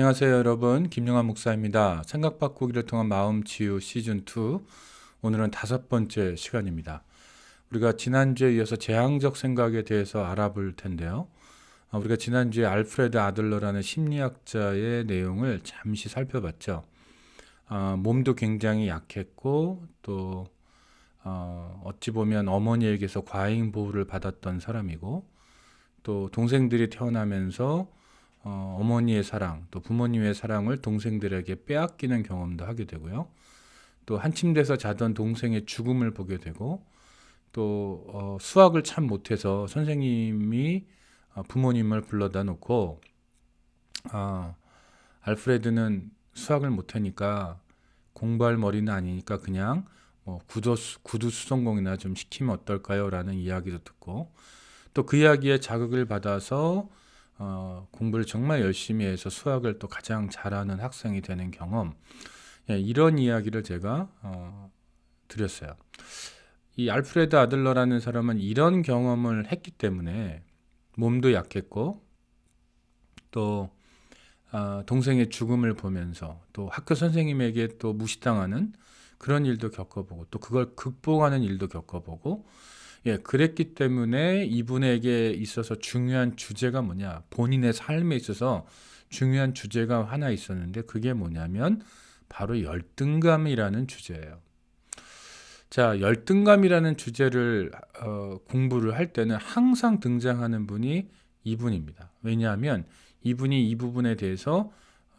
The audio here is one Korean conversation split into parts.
안녕하세요 여러분, 김영환 목사입니다. 생각 바꾸기를 통한 마음 치유 시즌2, 오늘은 5번째 시간입니다. 우리가 지난주에 이어서 재앙적 생각에 대해서 알아볼 텐데요. 우리가 지난주에 알프레드 아들러라는 심리학자의 내용을 잠시 살펴봤죠. 몸도 굉장히 약했고 또 어찌 보면 어머니에게서 과잉 보호를 받았던 사람이고, 또 동생들이 태어나면서 어머니의 사랑, 또 부모님의 사랑을 동생들에게 빼앗기는 경험도 하게 되고요. 또 한 침대에서 자던 동생의 죽음을 보게 되고, 또 수학을 참 못해서 선생님이 부모님을 불러다 놓고, 알프레드는 수학을 못하니까 공부할 머리는 아니니까 그냥 뭐 구두 수성공이나 좀 시키면 어떨까요? 라는 이야기도 듣고, 또 그 이야기에 자극을 받아서 공부를 정말 열심히 해서 수학을 또 가장 잘하는 학생이 되는 경험, 이런 이야기를 제가 드렸어요. 이 알프레드 아들러라는 사람은 이런 경험을 했기 때문에 몸도 약했고, 또 동생의 죽음을 보면서 또 학교 선생님에게 또 무시당하는 그런 일도 겪어보고, 또 그걸 극복하는 일도 겪어보고, 그랬기 때문에 이분에게 있어서 중요한 주제가 뭐냐, 본인의 삶에 있어서 중요한 주제가 하나 있었는데, 그게 뭐냐면 바로 열등감이라는 주제예요. 자, 열등감이라는 주제를 공부를 할 때는 항상 등장하는 분이 이분입니다. 왜냐하면 이분이 이 부분에 대해서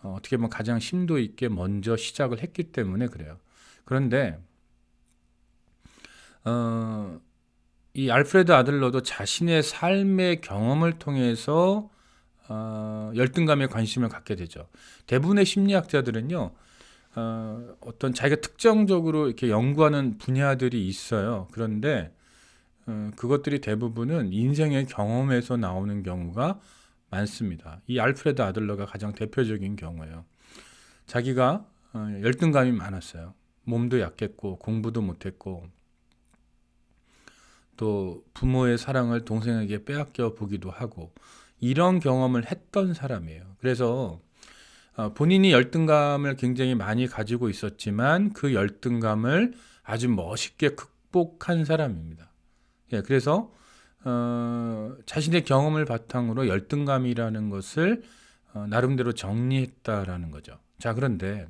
어떻게 보면 가장 심도 있게 먼저 시작을 했기 때문에 그래요. 그런데 이 알프레드 아들러도 자신의 삶의 경험을 통해서 열등감에 관심을 갖게 되죠. 대부분의 심리학자들은요, 어떤 자기가 특정적으로 이렇게 연구하는 분야들이 있어요. 그런데 그것들이 대부분은 인생의 경험에서 나오는 경우가 많습니다. 이 알프레드 아들러가 가장 대표적인 경우예요. 자기가 열등감이 많았어요. 몸도 약했고 공부도 못했고, 또 부모의 사랑을 동생에게 빼앗겨 보기도 하고, 이런 경험을 했던 사람이에요. 그래서 본인이 열등감을 굉장히 많이 가지고 있었지만 그 열등감을 아주 멋있게 극복한 사람입니다. 그래서 자신의 경험을 바탕으로 열등감이라는 것을 나름대로 정리했다라는 거죠. 자, 그런데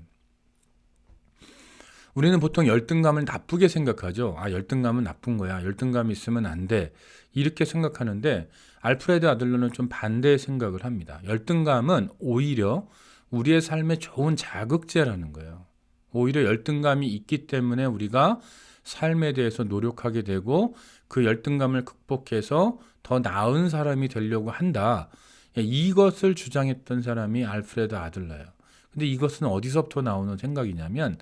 우리는 보통 열등감을 나쁘게 생각하죠. 열등감은 나쁜 거야. 열등감이 있으면 안 돼. 이렇게 생각하는데, 알프레드 아들러는 좀 반대의 생각을 합니다. 열등감은 오히려 우리의 삶에 좋은 자극제라는 거예요. 오히려 열등감이 있기 때문에 우리가 삶에 대해서 노력하게 되고, 그 열등감을 극복해서 더 나은 사람이 되려고 한다. 이것을 주장했던 사람이 알프레드 아들러예요. 근데 이것은 어디서부터 나오는 생각이냐면,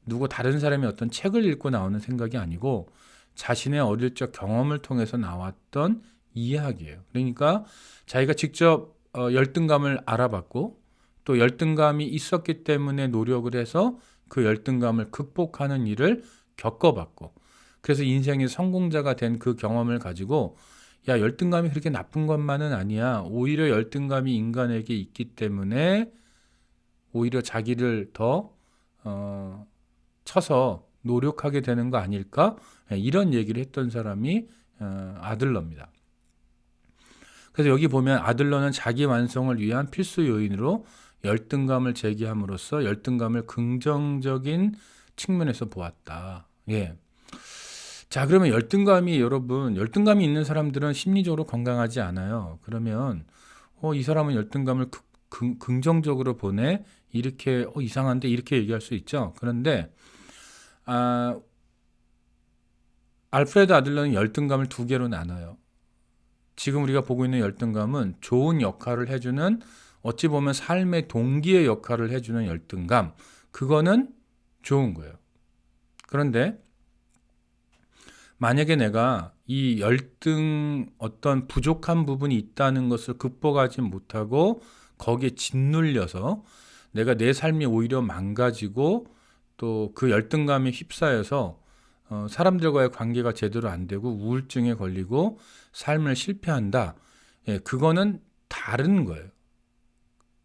누구 다른 사람의 어떤 책을 읽고 나오는 생각이 아니고 자신의 어릴 적 경험을 통해서 나왔던 이야기예요. 그러니까 자기가 직접 열등감을 알아봤고, 또 열등감이 있었기 때문에 노력을 해서 그 열등감을 극복하는 일을 겪어봤고, 그래서 인생의 성공자가 된 그 경험을 가지고, 야, 열등감이 그렇게 나쁜 것만은 아니야. 오히려 열등감이 인간에게 있기 때문에 오히려 자기를 더 쳐서 노력하게 되는 거 아닐까? 이런 얘기를 했던 사람이 아들러입니다. 그래서 여기 보면 아들러는 자기 완성을 위한 필수 요인으로 열등감을 제기함으로써 열등감을 긍정적인 측면에서 보았다. 자, 그러면 여러분, 열등감이 있는 사람들은 심리적으로 건강하지 않아요. 그러면 이 사람은 열등감을 긍정적으로 보네? 이렇게 이상한데? 이렇게 얘기할 수 있죠. 그런데 알프레드 아들러는 열등감을 두 개로 나눠요. 지금 우리가 보고 있는 열등감은 좋은 역할을 해주는, 어찌 보면 삶의 동기의 역할을 해주는 열등감, 그거는 좋은 거예요. 그런데 만약에 내가 이 어떤 부족한 부분이 있다는 것을 극복하지 못하고 거기에 짓눌려서 내가 내 삶이 오히려 망가지고, 또 그 열등감에 휩싸여서 사람들과의 관계가 제대로 안 되고 우울증에 걸리고 삶을 실패한다. 그거는 다른 거예요.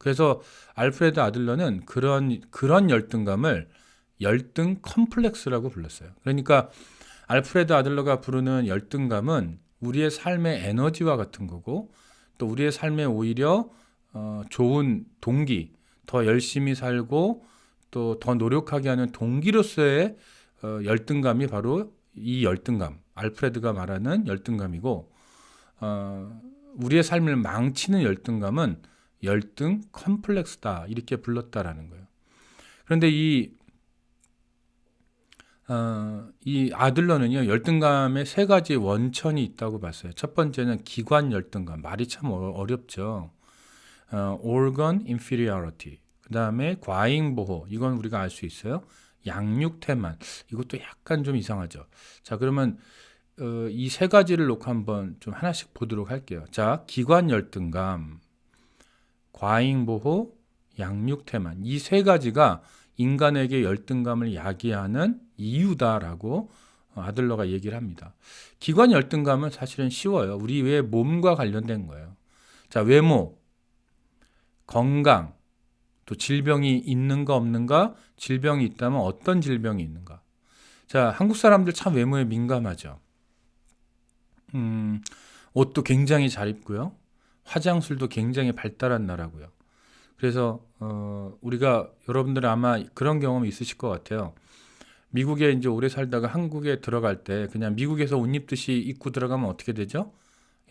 그래서 알프레드 아들러는 그런 열등감을 열등 컴플렉스라고 불렀어요. 그러니까 알프레드 아들러가 부르는 열등감은 우리의 삶의 에너지와 같은 거고, 또 우리의 삶에 오히려 좋은 동기, 더 열심히 살고 또 더 노력하게 하는 동기로서의 열등감이 바로 이 열등감, 알프레드가 말하는 열등감이고, 우리의 삶을 망치는 열등감은 열등 컴플렉스다, 이렇게 불렀다라는 거예요. 그런데 이 아들러는요, 열등감에 세 가지 원천이 있다고 봤어요. 첫 번째는 기관 열등감, 말이 참 어렵죠. organ inferiority. 그 다음에 과잉 보호, 이건 우리가 알 수 있어요. 양육 태만, 이것도 약간 좀 이상하죠. 자, 그러면 이 세 가지를 놓고 한번 좀 하나씩 보도록 할게요. 자, 기관 열등감, 과잉 보호, 양육 태만, 이 세 가지가 인간에게 열등감을 야기하는 이유다라고 아들러가 얘기를 합니다. 기관 열등감은 사실은 쉬워요. 우리의 몸과 관련된 거예요. 자, 외모, 건강, 또 질병이 있는가 없는가, 질병이 있다면 어떤 질병이 있는가. 자, 한국 사람들 참 외모에 민감하죠. 옷도 굉장히 잘 입고요. 화장술도 굉장히 발달한 나라고요. 그래서 우리가 여러분들 아마 그런 경험이 있으실 것 같아요. 미국에 이제 오래 살다가 한국에 들어갈 때 그냥 미국에서 옷 입듯이 입고 들어가면 어떻게 되죠?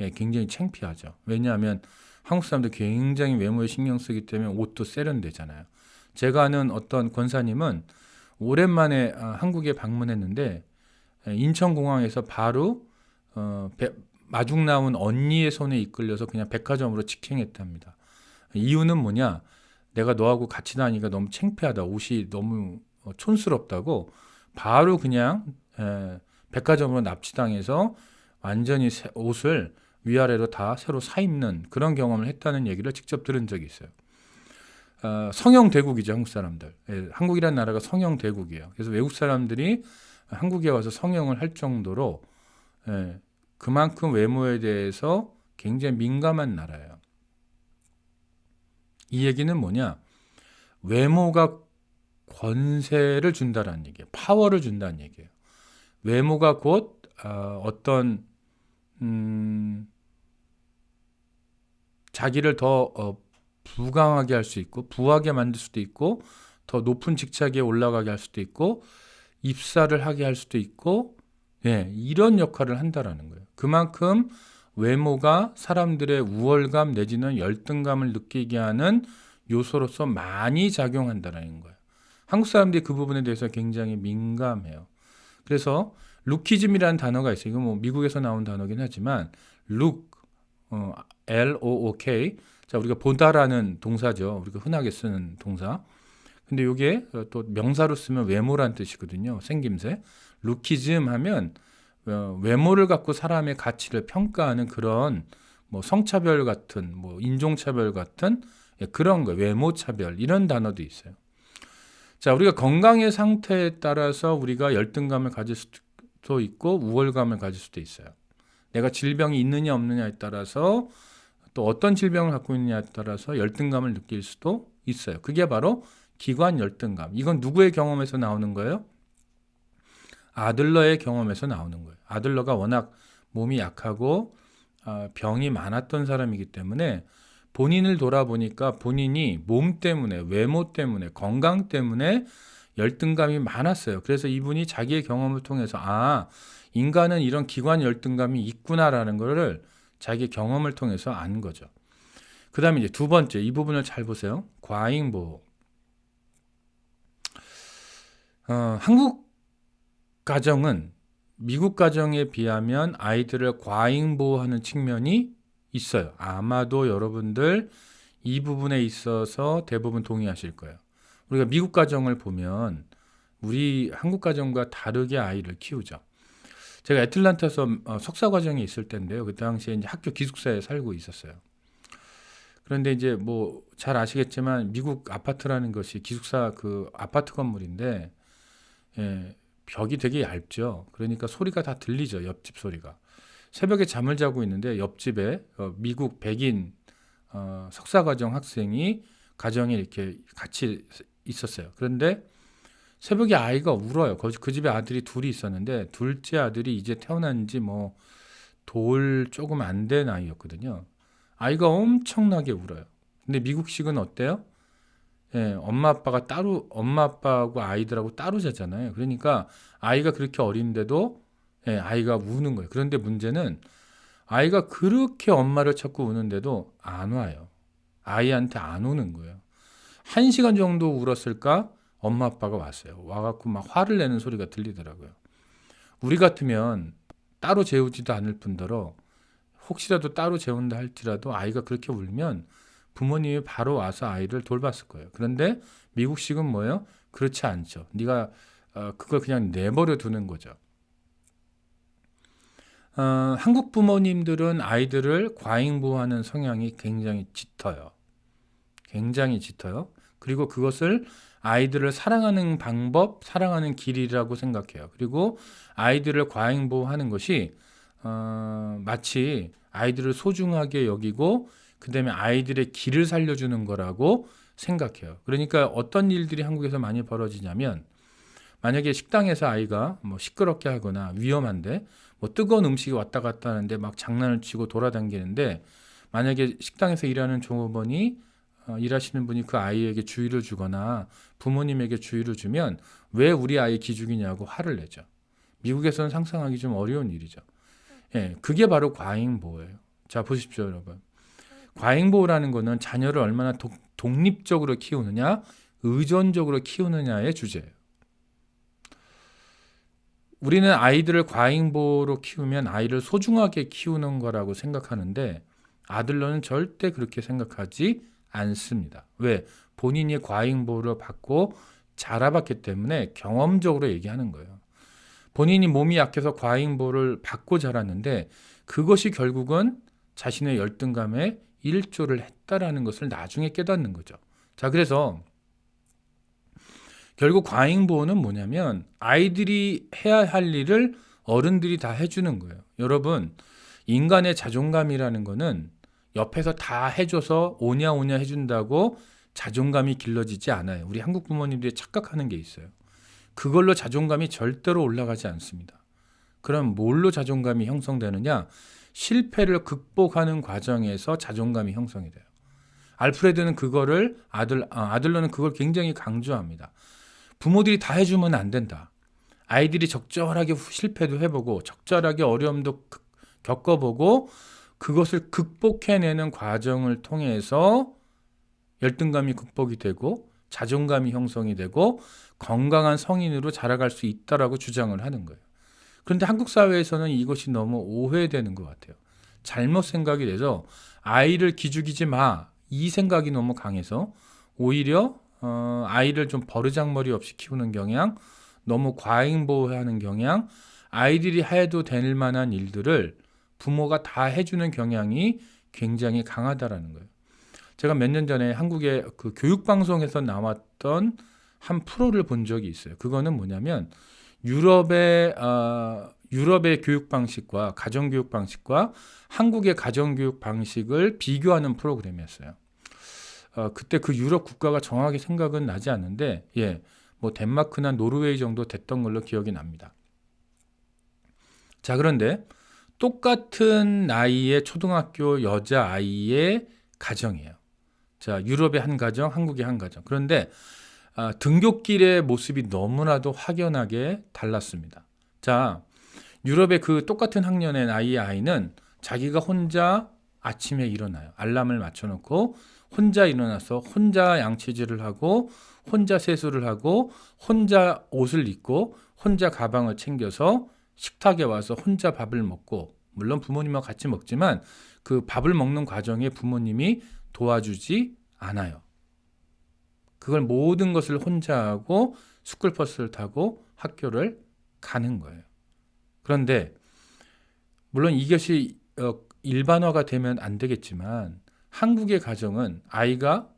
예, 굉장히 창피하죠. 왜냐하면 한국 사람들 굉장히 외모에 신경 쓰기 때문에 옷도 세련되잖아요. 제가 아는 어떤 권사님은 오랜만에 한국에 방문했는데 인천공항에서 바로 마중 나온 언니의 손에 이끌려서 그냥 백화점으로 직행했답니다. 이유는 뭐냐? 내가 너하고 같이 다니니까 너무 창피하다. 옷이 너무 촌스럽다고 바로 그냥 백화점으로 납치당해서 완전히 옷을 위아래로 다 새로 사 입는 그런 경험을 했다는 얘기를 직접 들은 적이 있어요. 성형 대국이죠, 한국 사람들. 예, 한국이라는 나라가 성형 대국이에요. 그래서 외국 사람들이 한국에 와서 성형을 할 정도로 그만큼 외모에 대해서 굉장히 민감한 나라예요. 이 얘기는 뭐냐? 외모가 권세를 준다는 얘기예요. 파워를 준다는 얘기예요. 외모가 곧 어떤 자기를 더 부강하게 할 수 있고 부하게 만들 수도 있고 더 높은 직책에 올라가게 할 수도 있고 입사를 하게 할 수도 있고 이런 역할을 한다라는 거예요. 그만큼 외모가 사람들의 우월감 내지는 열등감을 느끼게 하는 요소로서 많이 작용한다는 거예요. 한국 사람들이 그 부분에 대해서 굉장히 민감해요. 그래서 루키즘이라는 단어가 있어요. 이거 뭐 미국에서 나온 단어긴 하지만 look, L-O-O-K. 자, 우리가 보다라는 동사죠. 우리가 흔하게 쓰는 동사. 근데 이게 또 명사로 쓰면 외모란 뜻이거든요. 생김새. 루키즘 하면 외모를 갖고 사람의 가치를 평가하는 그런 뭐 성차별 같은 뭐 인종차별 같은 그런 거, 외모차별 이런 단어도 있어요. 자, 우리가 건강의 상태에 따라서 우리가 열등감을 가질 수도 있고 우월감을 가질 수도 있어요. 내가 질병이 있느냐 없느냐에 따라서 또 어떤 질병을 갖고 있느냐에 따라서 열등감을 느낄 수도 있어요. 그게 바로 기관 열등감. 이건 누구의 경험에서 나오는 거예요? 아들러의 경험에서 나오는 거예요. 아들러가 워낙 몸이 약하고 병이 많았던 사람이기 때문에 본인을 돌아보니까 본인이 몸 때문에, 외모 때문에, 건강 때문에 열등감이 많았어요. 그래서 이분이 자기의 경험을 통해서 인간은 이런 기관 열등감이 있구나라는 것을 자기 경험을 통해서 아는 거죠. 그 다음에 이제 두 번째, 이 부분을 잘 보세요. 과잉보호. 한국 가정은 미국 가정에 비하면 아이들을 과잉보호하는 측면이 있어요. 아마도 여러분들 이 부분에 있어서 대부분 동의하실 거예요. 우리가 미국 가정을 보면 우리 한국 가정과 다르게 아이를 키우죠. 제가 애틀랜타에서 석사 과정에 있을 때인데요. 그 당시에 이제 학교 기숙사에 살고 있었어요. 그런데 이제 뭐 잘 아시겠지만 미국 아파트라는 것이 기숙사 그 아파트 건물인데 벽이 되게 얇죠. 그러니까 소리가 다 들리죠. 옆집 소리가. 새벽에 잠을 자고 있는데 옆집에 미국 백인 석사과정 학생이 가정에 이렇게 같이 있었어요. 그런데 새벽에 아이가 울어요. 그 집에 아들이 둘이 있었는데 둘째 아들이 이제 태어난 지 뭐 돌 조금 안 된 아이였거든요. 아이가 엄청나게 울어요. 근데 미국식은 어때요? 예, 엄마 아빠하고 아이들하고 따로 자잖아요. 그러니까 아이가 그렇게 어린데도 예, 아이가 우는 거예요. 그런데 문제는 아이가 그렇게 엄마를 찾고 우는데도 안 와요. 아이한테 안 오는 거예요. 1시간 정도 울었을까? 엄마 아빠가 왔어요. 와갖고 막 화를 내는 소리가 들리더라고요. 우리 같으면 따로 재우지도 않을 뿐더러 혹시라도 따로 재운다 할지라도 아이가 그렇게 울면 부모님이 바로 와서 아이를 돌봤을 거예요. 그런데 미국식은 뭐예요? 그렇지 않죠. 네가 그걸 그냥 내버려 두는 거죠. 한국 부모님들은 아이들을 과잉보호하는 성향이 굉장히 짙어요. 굉장히 짙어요. 그리고 그것을 아이들을 사랑하는 방법, 사랑하는 길이라고 생각해요. 그리고 아이들을 과잉보호하는 것이 마치 아이들을 소중하게 여기고 그다음에 아이들의 길을 살려주는 거라고 생각해요. 그러니까 어떤 일들이 한국에서 많이 벌어지냐면 만약에 식당에서 아이가 뭐 시끄럽게 하거나 위험한데 뭐 뜨거운 음식이 왔다 갔다 하는데 막 장난을 치고 돌아다니는데 만약에 식당에서 일하는 종업원이 일하시는 분이 그 아이에게 주의를 주거나 부모님에게 주의를 주면 왜 우리 아이 기죽이냐고 화를 내죠. 미국에서는 상상하기 좀 어려운 일이죠. 예, 그게 바로 과잉보호예요. 자, 보십시오, 여러분. 과잉보호라는 거는 자녀를 얼마나 독립적으로 키우느냐, 의존적으로 키우느냐의 주제예요. 우리는 아이들을 과잉보호로 키우면 아이를 소중하게 키우는 거라고 생각하는데 아들러는 절대 그렇게 생각하지 않습니다. 왜? 본인이 과잉보호를 받고 자라봤기 때문에 경험적으로 얘기하는 거예요. 본인이 몸이 약해서 과잉보호를 받고 자랐는데 그것이 결국은 자신의 열등감에 일조를 했다라는 것을 나중에 깨닫는 거죠. 자, 그래서 결국 과잉보호는 뭐냐면 아이들이 해야 할 일을 어른들이 다 해주는 거예요. 여러분, 인간의 자존감이라는 거는 옆에서 다 해줘서 오냐 오냐 해준다고 자존감이 길러지지 않아요. 우리 한국 부모님들이 착각하는 게 있어요. 그걸로 자존감이 절대로 올라가지 않습니다. 그럼 뭘로 자존감이 형성되느냐? 실패를 극복하는 과정에서 자존감이 형성이 돼요. 알프레드는 그거를 아들러는 그걸 굉장히 강조합니다. 부모들이 다 해주면 안 된다. 아이들이 적절하게 실패도 해보고 적절하게 어려움도 겪어보고 그것을 극복해내는 과정을 통해서 열등감이 극복이 되고 자존감이 형성이 되고 건강한 성인으로 자라갈 수 있다라고 주장을 하는 거예요. 그런데 한국 사회에서는 이것이 너무 오해되는 것 같아요. 잘못 생각이 돼서 아이를 기죽이지 마. 이 생각이 너무 강해서 오히려 아이를 좀 버르장머리 없이 키우는 경향, 너무 과잉보호하는 경향, 아이들이 해도 될 만한 일들을 부모가 다 해주는 경향이 굉장히 강하다라는 거예요. 제가 몇 년 전에 한국의 그 교육방송에서 나왔던 한 프로를 본 적이 있어요. 그거는 뭐냐면 유럽의 교육 방식과 가정교육 방식과 한국의 가정교육 방식을 비교하는 프로그램이었어요. 그때 그 유럽 국가가 정확히 생각은 나지 않는데, 예, 뭐 덴마크나 노르웨이 정도 됐던 걸로 기억이 납니다. 자, 그런데 똑같은 나이의 초등학교 여자아이의 가정이에요. 자, 유럽의 한 가정, 한국의 한 가정. 그런데 등굣길의 모습이 너무나도 확연하게 달랐습니다. 자, 유럽의 그 똑같은 학년의 나이의 아이는 자기가 혼자 아침에 일어나요. 알람을 맞춰놓고 혼자 일어나서 혼자 양치질을 하고 혼자 세수를 하고 혼자 옷을 입고 혼자 가방을 챙겨서 식탁에 와서 혼자 밥을 먹고 물론 부모님과 같이 먹지만 그 밥을 먹는 과정에 부모님이 도와주지 않아요. 그걸 모든 것을 혼자 하고 스쿨버스를 타고 학교를 가는 거예요. 그런데 물론 이것이 일반화가 되면 안 되겠지만 한국의 가정은 아이가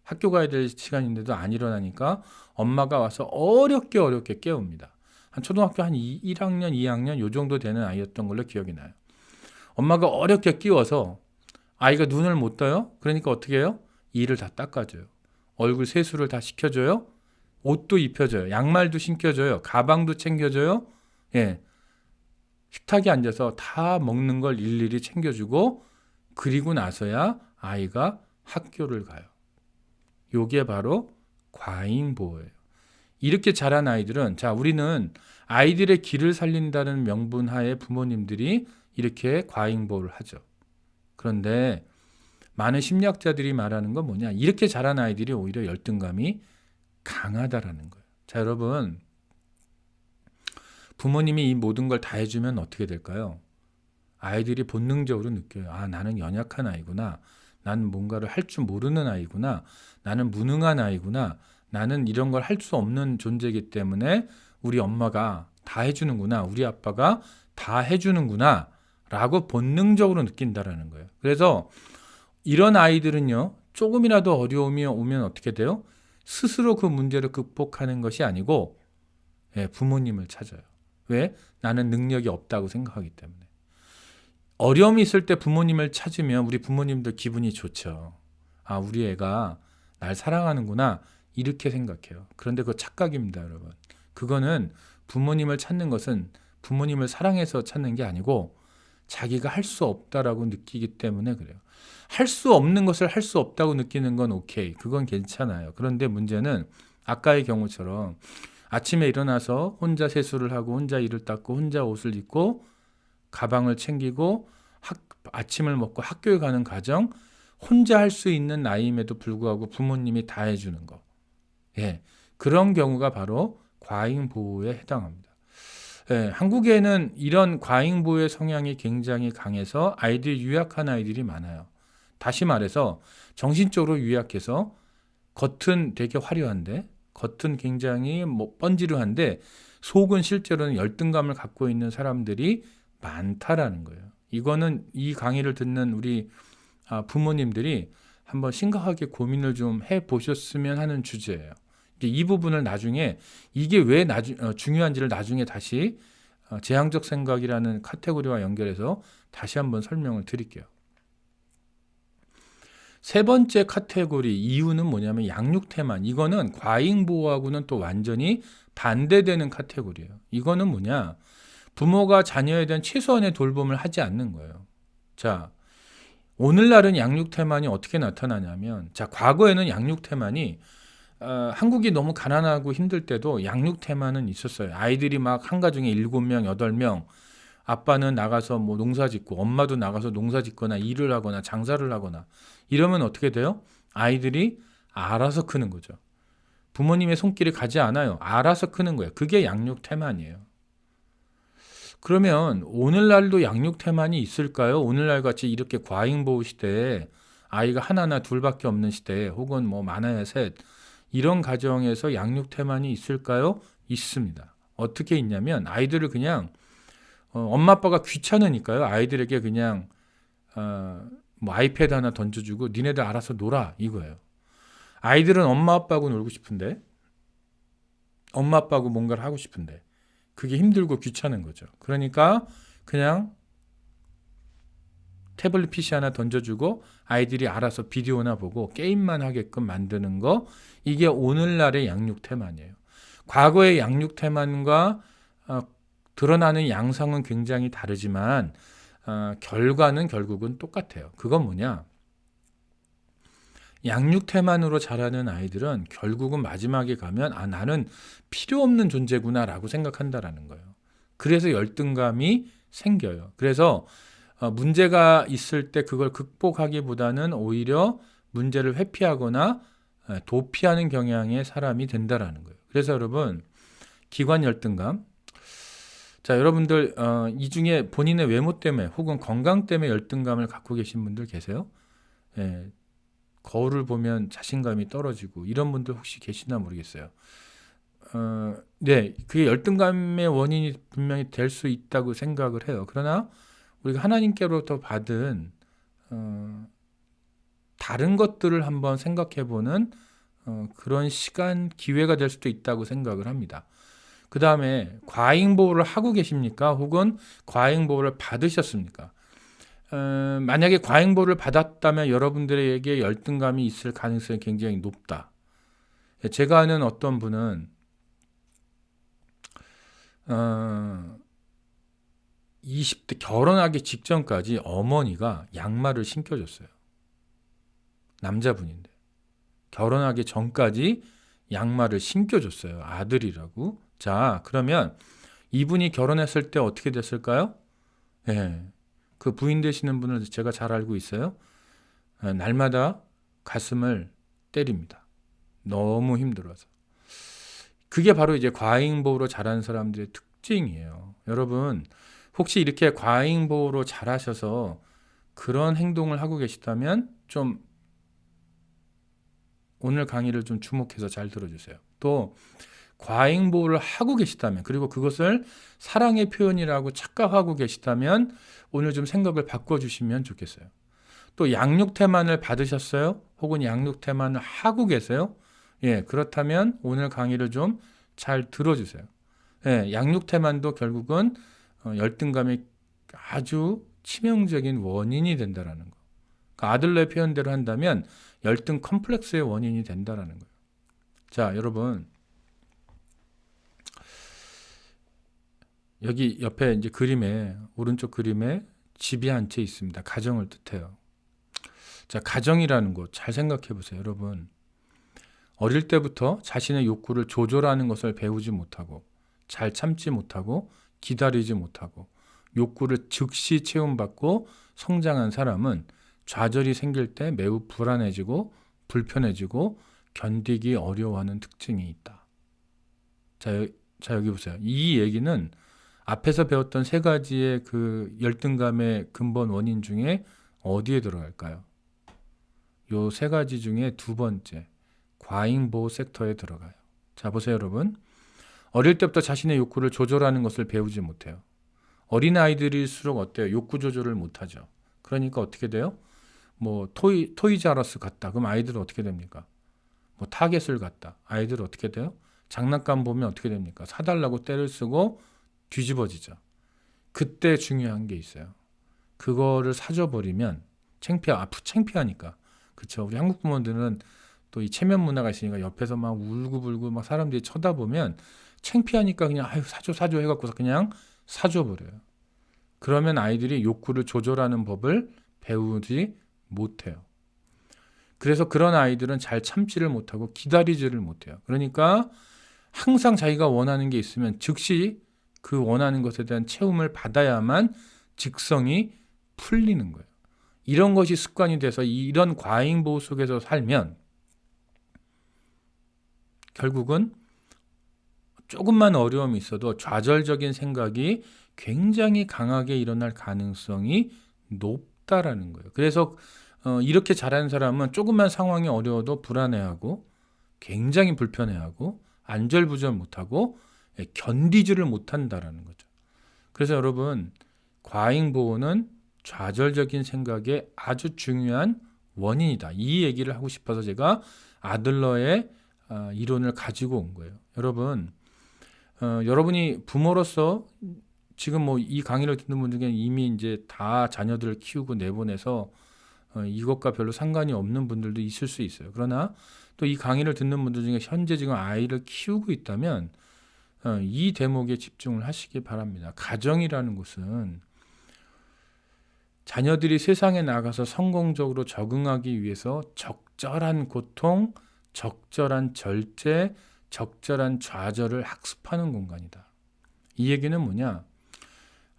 학교 가야 될 시간인데도 안 일어나니까 엄마가 와서 어렵게 깨웁니다. 한 초등학교 한 1학년, 2학년 요 정도 되는 아이였던 걸로 기억이 나요. 엄마가 어렵게 끼워서 아이가 눈을 못 떠요. 그러니까 어떻게 해요? 이를 다 닦아줘요. 얼굴 세수를 다 시켜줘요. 옷도 입혀줘요. 양말도 신겨줘요. 가방도 챙겨줘요. 예, 식탁에 앉아서 다 먹는 걸 일일이 챙겨주고 그리고 나서야 아이가 학교를 가요. 요게 바로 과잉보호예요. 이렇게 자란 아이들은 자 우리는 아이들의 길을 살린다는 명분 하에 부모님들이 이렇게 과잉보호를 하죠. 그런데 많은 심리학자들이 말하는 건 뭐냐? 이렇게 자란 아이들이 오히려 열등감이 강하다라는 거예요. 자 여러분 부모님이 이 모든 걸 다 해주면 어떻게 될까요? 아이들이 본능적으로 느껴요. 아 나는 연약한 아이구나. 나는 뭔가를 할 줄 모르는 아이구나. 나는 무능한 아이구나. 나는 이런 걸 할 수 없는 존재이기 때문에 우리 엄마가 다 해주는구나. 우리 아빠가 다 해주는구나. 라고 본능적으로 느낀다라는 거예요. 그래서 이런 아이들은요. 조금이라도 어려움이 오면 어떻게 돼요? 스스로 그 문제를 극복하는 것이 아니고 부모님을 찾아요. 왜? 나는 능력이 없다고 생각하기 때문에. 어려움이 있을 때 부모님을 찾으면 우리 부모님들 기분이 좋죠. 아, 우리 애가 날 사랑하는구나. 이렇게 생각해요. 그런데 그거 착각입니다, 여러분. 그거는 부모님을 찾는 것은 부모님을 사랑해서 찾는 게 아니고 자기가 할 수 없다라고 느끼기 때문에 그래요. 할 수 없는 것을 할 수 없다고 느끼는 건 오케이. 그건 괜찮아요. 그런데 문제는 아까의 경우처럼 아침에 일어나서 혼자 세수를 하고 혼자 이를 닦고 혼자 옷을 입고 가방을 챙기고 아침을 먹고 학교에 가는 과정 혼자 할 수 있는 나이임에도 불구하고 부모님이 다 해주는 거. 예, 그런 경우가 바로 과잉보호에 해당합니다. 예, 한국에는 이런 과잉보호의 성향이 굉장히 강해서 아이들이 유약한 아이들이 많아요. 다시 말해서 정신적으로 유약해서 겉은 되게 화려한데 겉은 굉장히 번지르한데 속은 실제로는 열등감을 갖고 있는 사람들이 많다라는 거예요. 이거는 이 강의를 듣는 우리 부모님들이 한번 심각하게 고민을 좀 해보셨으면 하는 주제예요. 이 부분을 나중에 이게 왜 중요한지를 나중에 다시 재앙적 생각이라는 카테고리와 연결해서 다시 한번 설명을 드릴게요. 세 번째 카테고리 이유는 뭐냐면 양육태만. 이거는 과잉보호하고는 또 완전히 반대되는 카테고리예요. 이거는 뭐냐? 부모가 자녀에 대한 최소한의 돌봄을 하지 않는 거예요. 자, 오늘날은 양육태만이 어떻게 나타나냐면, 자, 과거에는 양육태만이 한국이 너무 가난하고 힘들 때도 양육태만은 있었어요. 아이들이 막 한 가정에 7명, 8명, 아빠는 나가서 뭐 농사 짓고 엄마도 나가서 농사 짓거나 일을 하거나 장사를 하거나 이러면 어떻게 돼요? 아이들이 알아서 크는 거죠. 부모님의 손길이 가지 않아요. 알아서 크는 거예요. 그게 양육태만이에요. 그러면 오늘날도 양육태만이 있을까요? 오늘날 같이 이렇게 과잉보호 시대에 아이가 하나나 둘밖에 없는 시대에 혹은 뭐 많아야 셋 이런 가정에서 양육태만이 있을까요? 있습니다. 어떻게 있냐면 아이들을 그냥 엄마 아빠가 귀찮으니까요. 아이들에게 그냥 뭐 아이패드 하나 던져주고 니네들 알아서 놀아 이거예요. 아이들은 엄마 아빠하고 놀고 싶은데 엄마 아빠하고 뭔가를 하고 싶은데 그게 힘들고 귀찮은 거죠. 그러니까 그냥 태블릿 PC 하나 던져주고 아이들이 알아서 비디오나 보고 게임만 하게끔 만드는 거 이게 오늘날의 양육태만이에요. 과거의 양육태만과 드러나는 양상은 굉장히 다르지만 결과는 결국은 똑같아요. 그건 뭐냐? 양육태만으로 자라는 아이들은 결국은 마지막에 가면 나는 필요 없는 존재구나 라고 생각한다라는 거예요. 그래서 열등감이 생겨요. 그래서 문제가 있을 때 그걸 극복하기보다는 오히려 문제를 회피하거나 도피하는 경향의 사람이 된다라는 거예요. 그래서 여러분 기관 열등감 자 여러분들 이 중에 본인의 외모 때문에 혹은 건강 때문에 열등감을 갖고 계신 분들 계세요? 예, 거울을 보면 자신감이 떨어지고 이런 분들 혹시 계시나 모르겠어요. 네, 그게 열등감의 원인이 분명히 될 수 있다고 생각을 해요. 그러나 우리가 하나님께로부터 받은 다른 것들을 한번 생각해보는 그런 시간, 기회가 될 수도 있다고 생각을 합니다. 그 다음에 과잉보호를 하고 계십니까? 혹은 과잉보호를 받으셨습니까? 만약에 과잉보호를 받았다면 여러분들에게 열등감이 있을 가능성이 굉장히 높다. 제가 아는 어떤 분은 20대 결혼하기 직전까지 어머니가 양말을 신겨줬어요. 남자분인데 결혼하기 전까지 양말을 신겨줬어요. 아들이라고. 자, 그러면 이분이 결혼했을 때 어떻게 됐을까요? 예, 그 부인 되시는 분을 제가 잘 알고 있어요. 날마다 가슴을 때립니다. 너무 힘들어서. 그게 바로 이제 과잉보호로 자란 사람들의 특징이에요. 여러분, 혹시 이렇게 과잉보호로 자라셔서 그런 행동을 하고 계시다면 좀 오늘 강의를 좀 주목해서 잘 들어주세요. 또 과잉보호를 하고 계시다면, 그리고 그것을 사랑의 표현이라고 착각하고 계시다면 오늘 좀 생각을 바꿔주시면 좋겠어요. 또 양육태만을 받으셨어요? 혹은 양육태만을 하고 계세요? 예, 그렇다면 오늘 강의를 좀 잘 들어주세요. 예, 양육태만도 결국은 열등감의 아주 치명적인 원인이 된다라는 거. 그러니까 아들러의 표현대로 한다면 열등 컴플렉스의 원인이 된다라는 거예요. 자, 여러분, 여기 옆에 이제 그림에, 오른쪽 그림에 집이 한 채 있습니다. 가정을 뜻해요. 자, 가정이라는 것 잘 생각해 보세요. 여러분, 어릴 때부터 자신의 욕구를 조절하는 것을 배우지 못하고, 잘 참지 못하고, 기다리지 못하고, 욕구를 즉시 채움받고 성장한 사람은 좌절이 생길 때 매우 불안해지고 불편해지고 견디기 어려워하는 특징이 있다. 자, 여기 보세요. 이 얘기는 앞에서 배웠던 세 가지의 그 열등감의 근본 원인 중에 어디에 들어갈까요? 요 세 가지 중에 두 번째, 과잉보호 섹터에 들어가요. 자, 보세요, 여러분. 어릴 때부터 자신의 욕구를 조절하는 것을 배우지 못해요. 어린아이들일수록 어때요? 욕구 조절을 못하죠. 그러니까 어떻게 돼요? 뭐 토이자러스 같다. 그럼 아이들은 어떻게 됩니까? 뭐 타겟을 갖다. 아이들은 어떻게 돼요? 장난감 보면 어떻게 됩니까? 사달라고 떼를 쓰고 뒤집어지죠. 그때 중요한 게 있어요. 그거를 사줘버리면 창피하니까. 그렇죠. 우리 한국 부모들은 또 이 체면 문화가 있으니까 옆에서 막 울고불고 막 사람들이 쳐다보면 창피하니까 그냥 아유 사줘 해갖고서 그냥 사줘버려요. 그러면 아이들이 욕구를 조절하는 법을 배우지 못해요. 그래서 그런 아이들은 잘 참지를 못하고 기다리지를 못해요. 그러니까 항상 자기가 원하는 게 있으면 즉시 그 원하는 것에 대한 채움을 받아야만 직성이 풀리는 거예요. 이런 것이 습관이 돼서 이런 과잉보호 속에서 살면 결국은 조금만 어려움이 있어도 좌절적인 생각이 굉장히 강하게 일어날 가능성이 높다라는 거예요. 그래서 이렇게 자란 사람은 조금만 상황이 어려워도 불안해하고 굉장히 불편해하고 안절부절 못하고 견디지를 못한다라는 거죠. 그래서 여러분, 과잉보호는 좌절적인 생각의 아주 중요한 원인이다. 이 얘기를 하고 싶어서 제가 아들러의 이론을 가지고 온 거예요. 여러분, 여러분이 부모로서 지금 뭐 이 강의를 듣는 분 중에 이미 이제 다 자녀들을 키우고 내보내서 이것과 별로 상관이 없는 분들도 있을 수 있어요. 그러나 또 이 강의를 듣는 분들 중에 현재 지금 아이를 키우고 있다면 이 대목에 집중을 하시기 바랍니다. 가정이라는 것은 자녀들이 세상에 나가서 성공적으로 적응하기 위해서 적절한 고통, 적절한 절제, 적절한 좌절을 학습하는 공간이다. 이 얘기는 뭐냐?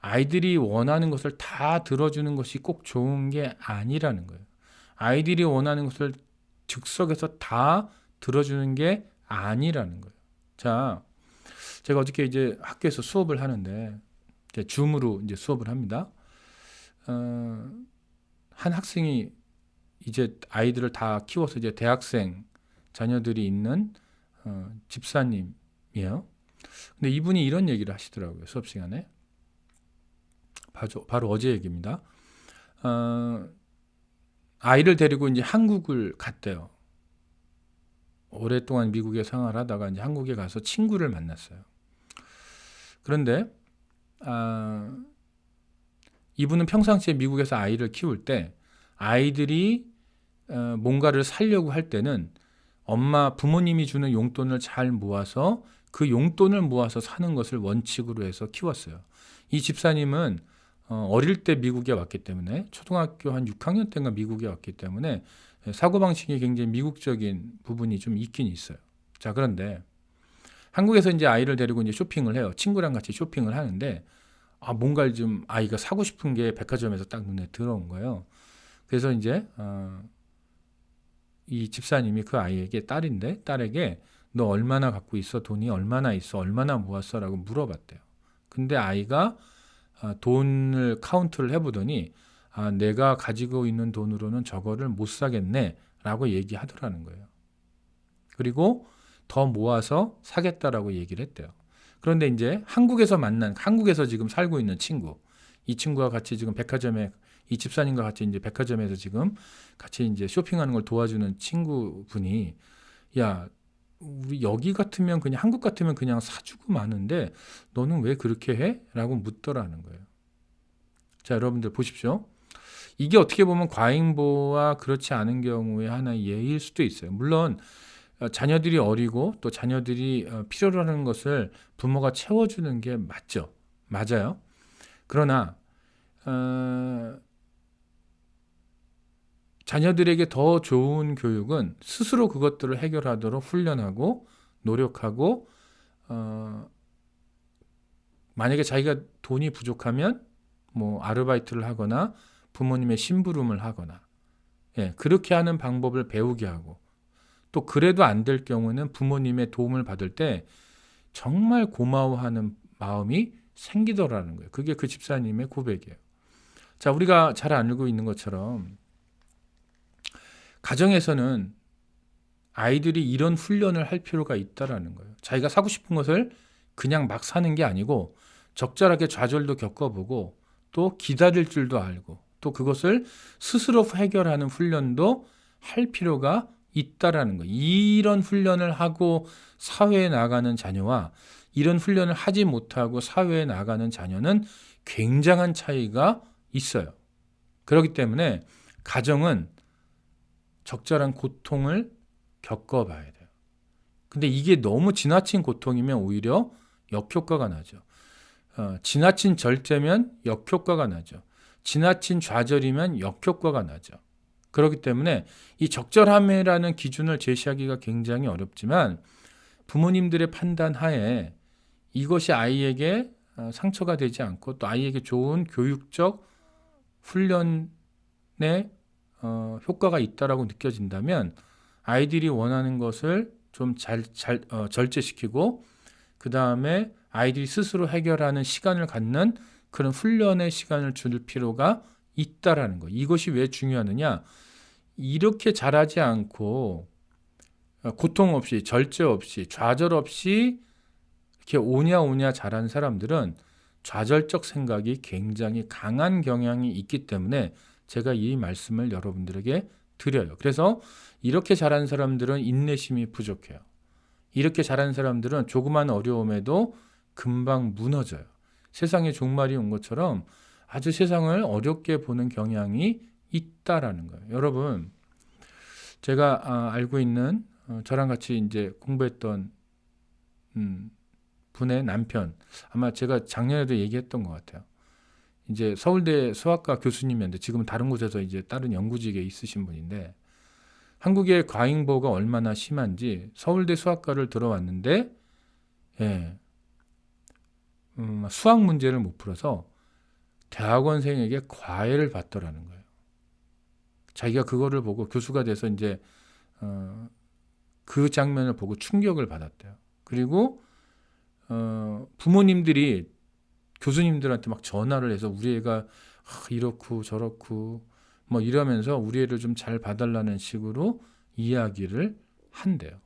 아이들이 원하는 것을 다 들어주는 것이 꼭 좋은 게 아니라는 거예요. 아이들이 원하는 것을 즉석에서 다 들어주는 게 아니라는 거예요. 자, 제가 어저께 이제 학교에서 수업을 하는데 이제 줌으로 이제 수업을 합니다. 한 학생이 이제 아이들을 다 키워서 이제 대학생 자녀들이 있는 집사님이에요. 근데 이분이 이런 얘기를 하시더라고요. 수업 시간에. 바로 어제 얘기입니다. 아이를 데리고 이제 한국을 갔대요. 오랫동안 미국에 생활을 하다가 이제 한국에 가서 친구를 만났어요. 그런데 이분은 평상시에 미국에서 아이를 키울 때 아이들이 뭔가를 사려고 할 때는 부모님이 주는 용돈을 잘 모아서 그 용돈을 모아서 사는 것을 원칙으로 해서 키웠어요. 이 집사님은 어릴 때 미국에 왔기 때문에 초등학교 한 6학년 때인가 미국에 왔기 때문에 사고방식이 굉장히 미국적인 부분이 좀 있긴 있어요. 자, 그런데 한국에서 이제 아이를 데리고 이제 쇼핑을 해요. 친구랑 같이 쇼핑을 하는데 뭔가를 좀 아이가 사고 싶은 게 백화점에서 딱 눈에 들어온 거예요. 그래서 이제 이 집사님이 그 아이에게 딸에게 너 얼마나 갖고 있어? 돈이 얼마나 있어? 얼마나 모았어? 라고 물어봤대요. 근데 아이가 돈을 카운트를 해보더니 내가 가지고 있는 돈으로는 저거를 못 사겠네 라고 얘기하더라는 거예요. 그리고 더 모아서 사겠다라고 얘기를 했대요. 그런데 이제 한국에서 지금 살고 있는 친구, 이 친구와 같이 지금 이 집사님과 같이 이제 백화점에서 지금 같이 이제 쇼핑하는 걸 도와주는 친구분이 야, 우리 여기 같으면 그냥 한국 같으면 그냥 사주고 마는데 너는 왜 그렇게 해? 라고 묻더라는 거예요. 자, 여러분들 보십시오. 이게 어떻게 보면 과잉보와 그렇지 않은 경우의 하나의 예일 수도 있어요. 물론 자녀들이 어리고 또 자녀들이 필요로 하는 것을 부모가 채워주는 게 맞죠. 맞아요. 그러나 자녀들에게 더 좋은 교육은 스스로 그것들을 해결하도록 훈련하고 노력하고 만약에 자기가 돈이 부족하면 뭐 아르바이트를 하거나 부모님의 심부름을 하거나 그렇게 하는 방법을 배우게 하고 또 그래도 안 될 경우는 부모님의 도움을 받을 때 정말 고마워하는 마음이 생기더라는 거예요. 그게 그 집사님의 고백이에요. 자, 우리가 잘 알고 있는 것처럼 가정에서는 아이들이 이런 훈련을 할 필요가 있다라는 거예요. 자기가 사고 싶은 것을 그냥 막 사는 게 아니고 적절하게 좌절도 겪어보고 또 기다릴 줄도 알고 또 그것을 스스로 해결하는 훈련도 할 필요가 있다라는 거예요. 이런 훈련을 하고 사회에 나가는 자녀와 이런 훈련을 하지 못하고 사회에 나가는 자녀는 굉장한 차이가 있어요. 그렇기 때문에 가정은 적절한 고통을 겪어봐야 돼요. 근데 이게 너무 지나친 고통이면 오히려 역효과가 나죠. 지나친 절제면 역효과가 나죠. 지나친 좌절이면 역효과가 나죠. 그렇기 때문에 이 적절함이라는 기준을 제시하기가 굉장히 어렵지만 부모님들의 판단 하에 이것이 아이에게 상처가 되지 않고 또 아이에게 좋은 교육적 훈련에 효과가 있다라고 느껴진다면 아이들이 원하는 것을 좀 절제시키고 그 다음에 아이들이 스스로 해결하는 시간을 갖는 그런 훈련의 시간을 줄 필요가 있다라는 거. 이것이 왜 중요하느냐? 이렇게 잘하지 않고 고통 없이 절제 없이 좌절 없이 이렇게 오냐 잘한 사람들은 좌절적 생각이 굉장히 강한 경향이 있기 때문에 제가 이 말씀을 여러분들에게 드려요. 그래서 이렇게 잘한 사람들은 인내심이 부족해요. 이렇게 잘한 사람들은 조그만 어려움에도 금방 무너져요. 세상에 종말이 온 것처럼 아주 세상을 어렵게 보는 경향이 있다라는 거예요. 여러분, 제가 알고 있는 저랑 같이 이제 공부했던 분의 남편, 아마 제가 작년에도 얘기했던 것 같아요. 이제 서울대 수학과 교수님이었는데 지금은 다른 곳에서 이제 다른 연구직에 있으신 분인데 한국의 과잉보가 얼마나 심한지 서울대 수학과를 들어왔는데 수학 문제를 못 풀어서 대학원생에게 과외를 받더라는 거예요. 자기가 그거를 보고 교수가 돼서 이제 그 장면을 보고 충격을 받았대요. 그리고 부모님들이 교수님들한테 막 전화를 해서 우리 애가 이렇고 저렇고 뭐 이러면서 우리 애를 좀 잘 봐달라는 식으로 이야기를 한대요.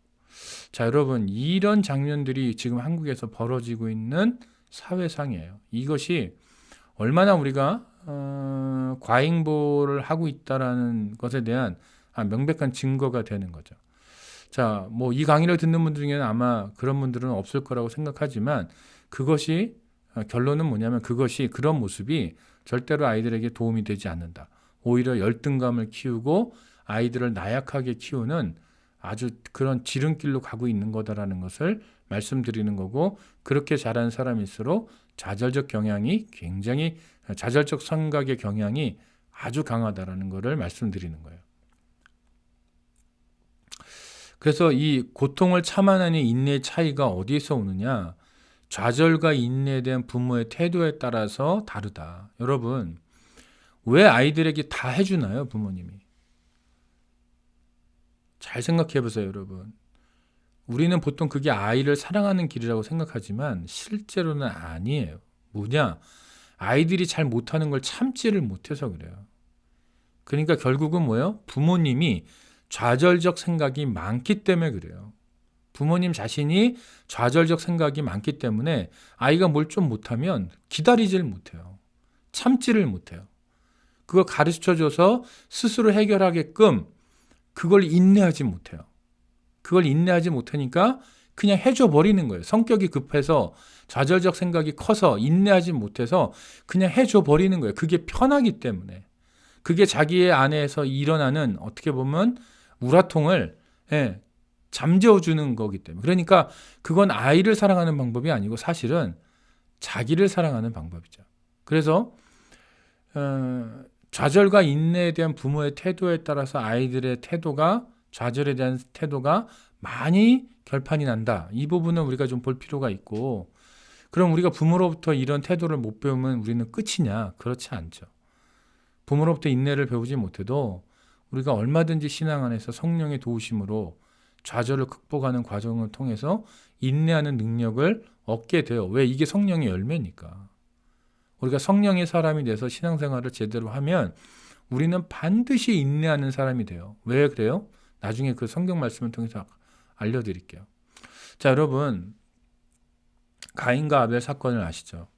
자, 여러분, 이런 장면들이 지금 한국에서 벌어지고 있는 사회상이에요. 이것이 얼마나 우리가 과잉보를 하고 있다라는 것에 대한 명백한 증거가 되는 거죠. 자, 뭐 이 강의를 듣는 분들 중에는 아마 그런 분들은 없을 거라고 생각하지만 그것이 결론은 뭐냐면 그런 모습이 절대로 아이들에게 도움이 되지 않는다. 오히려 열등감을 키우고 아이들을 나약하게 키우는 아주 그런 지름길로 가고 있는 거다라는 것을 말씀드리는 거고, 그렇게 자란 사람일수록 좌절적 생각의 경향이 아주 강하다라는 것을 말씀드리는 거예요. 그래서 이 고통을 참아내는 인내의 차이가 어디에서 오느냐? 좌절과 인내에 대한 부모의 태도에 따라서 다르다. 여러분, 왜 아이들에게 다 해주나요, 부모님이? 잘 생각해 보세요, 여러분. 우리는 보통 그게 아이를 사랑하는 길이라고 생각하지만 실제로는 아니에요. 뭐냐? 아이들이 잘 못하는 걸 참지를 못해서 그래요. 그러니까 결국은 뭐예요? 부모님이 좌절적 생각이 많기 때문에 그래요. 부모님 자신이 좌절적 생각이 많기 때문에 아이가 뭘 좀 못하면 기다리질 못해요. 참지를 못해요. 그걸 가르쳐줘서 스스로 해결하게끔 그걸 인내하지 못해요. 그걸 인내하지 못하니까 그냥 해줘 버리는 거예요. 성격이 급해서 좌절적 생각이 커서 인내하지 못해서 그냥 해줘 버리는 거예요. 그게 편하기 때문에. 그게 자기의 안에서 일어나는 어떻게 보면 우라통을 잠재워주는 거기 때문에. 그러니까 그건 아이를 사랑하는 방법이 아니고 사실은 자기를 사랑하는 방법이죠. 그래서 좌절과 인내에 대한 부모의 태도에 따라서 아이들의 태도가, 좌절에 대한 태도가 많이 결판이 난다. 이 부분은 우리가 좀 볼 필요가 있고, 그럼 우리가 부모로부터 이런 태도를 못 배우면 우리는 끝이냐? 그렇지 않죠. 부모로부터 인내를 배우지 못해도 우리가 얼마든지 신앙 안에서 성령의 도우심으로 좌절을 극복하는 과정을 통해서 인내하는 능력을 얻게 돼요. 왜? 이게 성령의 열매니까. 우리가 성령의 사람이 돼서 신앙생활을 제대로 하면 우리는 반드시 인내하는 사람이 돼요. 왜 그래요? 나중에 그 성경 말씀을 통해서 알려드릴게요. 자, 여러분, 가인과 아벨 사건을 아시죠?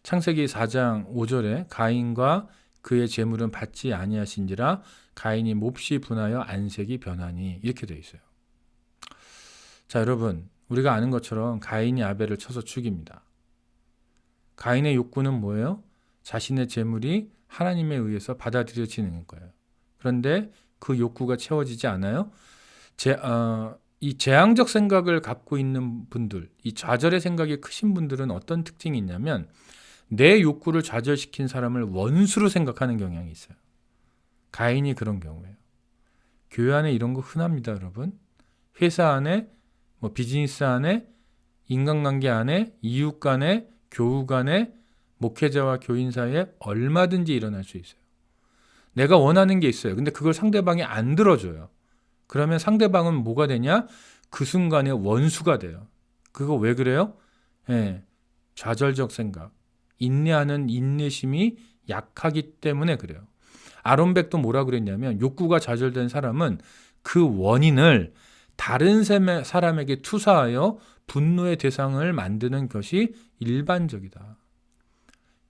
창세기 4장 5절에 가인과 그의 재물은 받지 아니하신지라 가인이 몹시 분하여 안색이 변하니, 이렇게 되어 있어요. 자, 여러분, 우리가 아는 것처럼 가인이 아벨을 쳐서 죽입니다. 가인의 욕구는 뭐예요? 자신의 재물이 하나님에 의해서 받아들여지는 거예요. 그런데 그 욕구가 채워지지 않아요. 이 재앙적 생각을 갖고 있는 분들, 이 좌절의 생각이 크신 분들은 어떤 특징이 있냐면 내 욕구를 좌절시킨 사람을 원수로 생각하는 경향이 있어요. 가인이 그런 경우예요. 교회 안에 이런 거 흔합니다, 여러분. 회사 안에, 비즈니스 안에, 인간관계 안에, 이웃 간에, 교우 간에, 목회자와 교인 사이에 얼마든지 일어날 수 있어요. 내가 원하는 게 있어요. 근데 그걸 상대방이 안 들어줘요. 그러면 상대방은 뭐가 되냐? 그 순간에 원수가 돼요. 그거 왜 그래요? 좌절적 생각. 인내하는 인내심이 약하기 때문에 그래요. 아론백도 뭐라 그랬냐면 욕구가 좌절된 사람은 그 원인을 다른 사람에게 투사하여 분노의 대상을 만드는 것이 일반적이다.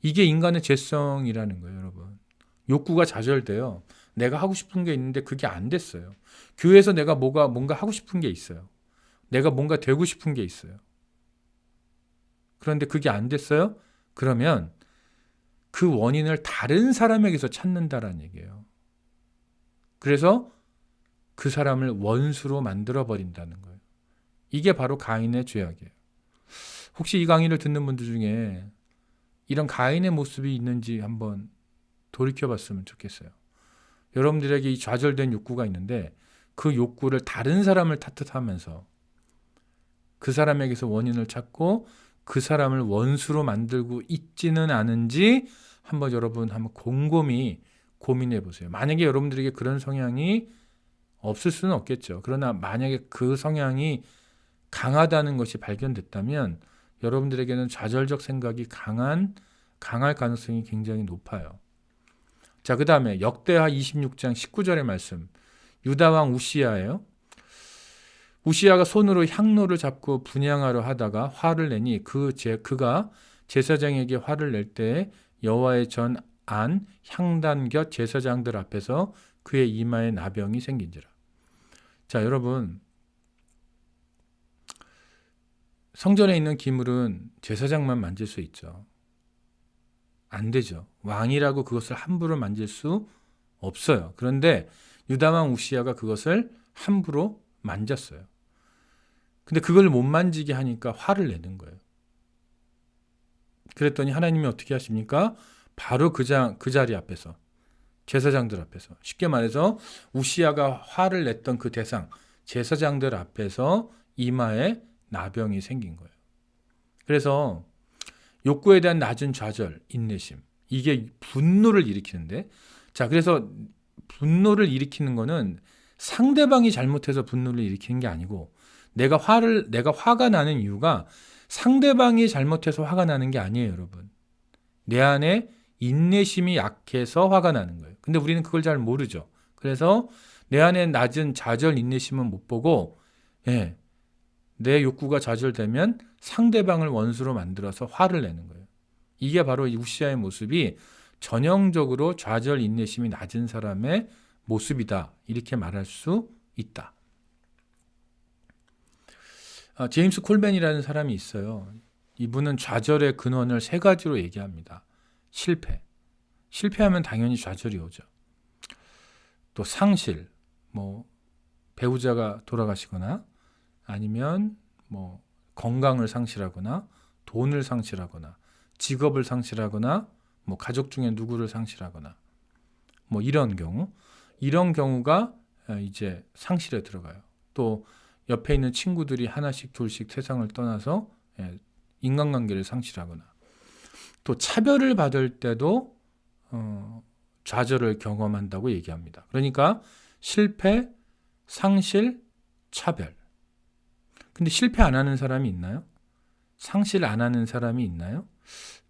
이게 인간의 죄성이라는 거예요, 여러분. 욕구가 좌절돼요. 내가 하고 싶은 게 있는데 그게 안 됐어요. 교회에서 내가 뭔가 하고 싶은 게 있어요. 내가 뭔가 되고 싶은 게 있어요. 그런데 그게 안 됐어요? 그러면 그 원인을 다른 사람에게서 찾는다라는 얘기예요. 그래서 그 사람을 원수로 만들어 버린다는 거예요. 이게 바로 가인의 죄악이에요. 혹시 이 강의를 듣는 분들 중에 이런 가인의 모습이 있는지 한번 돌이켜봤으면 좋겠어요. 여러분들에게 이 좌절된 욕구가 있는데 그 욕구를 다른 사람을 탓하면서 그 사람에게서 원인을 찾고 그 사람을 원수로 만들고 있지는 않은지 여러분 한번 곰곰이 고민해 보세요. 만약에 여러분들에게 그런 성향이 없을 수는 없겠죠. 그러나 만약에 그 성향이 강하다는 것이 발견됐다면 여러분들에게는 좌절적 생각이 강할 가능성이 굉장히 높아요. 자, 그 다음에 역대하 26장 19절의 말씀. 유다왕 우시야예요. 우시야가 손으로 향로를 잡고 분향하려 하다가 화를 내니 그가 제사장에게 화를 낼 때 여호와의 전 안 향단 곁 제사장들 앞에서 그의 이마에 나병이 생긴지라. 자, 여러분, 성전에 있는 기물은 제사장만 만질 수 있죠. 안 되죠. 왕이라고 그것을 함부로 만질 수 없어요. 그런데 유다왕 우시야가 그것을 함부로 만졌어요. 근데 그걸 못 만지게 하니까 화를 내는 거예요. 그랬더니 하나님이 어떻게 하십니까? 바로 그 자리 앞에서, 제사장들 앞에서, 쉽게 말해서 우시야가 화를 냈던 그 대상, 제사장들 앞에서 이마에 나병이 생긴 거예요. 그래서 욕구에 대한 낮은 좌절, 인내심, 이게 분노를 일으키는데, 자, 그래서 분노를 일으키는 거는 상대방이 잘못해서 분노를 일으키는 게 아니고, 내가 화가 나는 이유가 상대방이 잘못해서 화가 나는 게 아니에요, 여러분. 내 안에 인내심이 약해서 화가 나는 거예요. 근데 우리는 그걸 잘 모르죠. 그래서 내 안에 낮은 좌절, 인내심은 못 보고, 예, 내 욕구가 좌절되면 상대방을 원수로 만들어서 화를 내는 거예요. 이게 바로 이 우시야의 모습이 전형적으로 좌절, 인내심이 낮은 사람의 모습이다. 이렇게 말할 수 있다. 제임스 콜벤이라는 사람이 있어요. 이분은 좌절의 근원을 세 가지로 얘기합니다. 실패하면 당연히 좌절이 오죠. 또 상실, 배우자가 돌아가시거나 아니면 건강을 상실하거나 돈을 상실하거나 직업을 상실하거나 가족 중에 누구를 상실하거나 이런 경우가 이제 상실에 들어가요. 또 옆에 있는 친구들이 하나씩 둘씩 세상을 떠나서 인간관계를 상실하거나 또 차별을 받을 때도 좌절을 경험한다고 얘기합니다. 그러니까 실패, 상실, 차별. 근데 실패 안 하는 사람이 있나요? 상실 안 하는 사람이 있나요?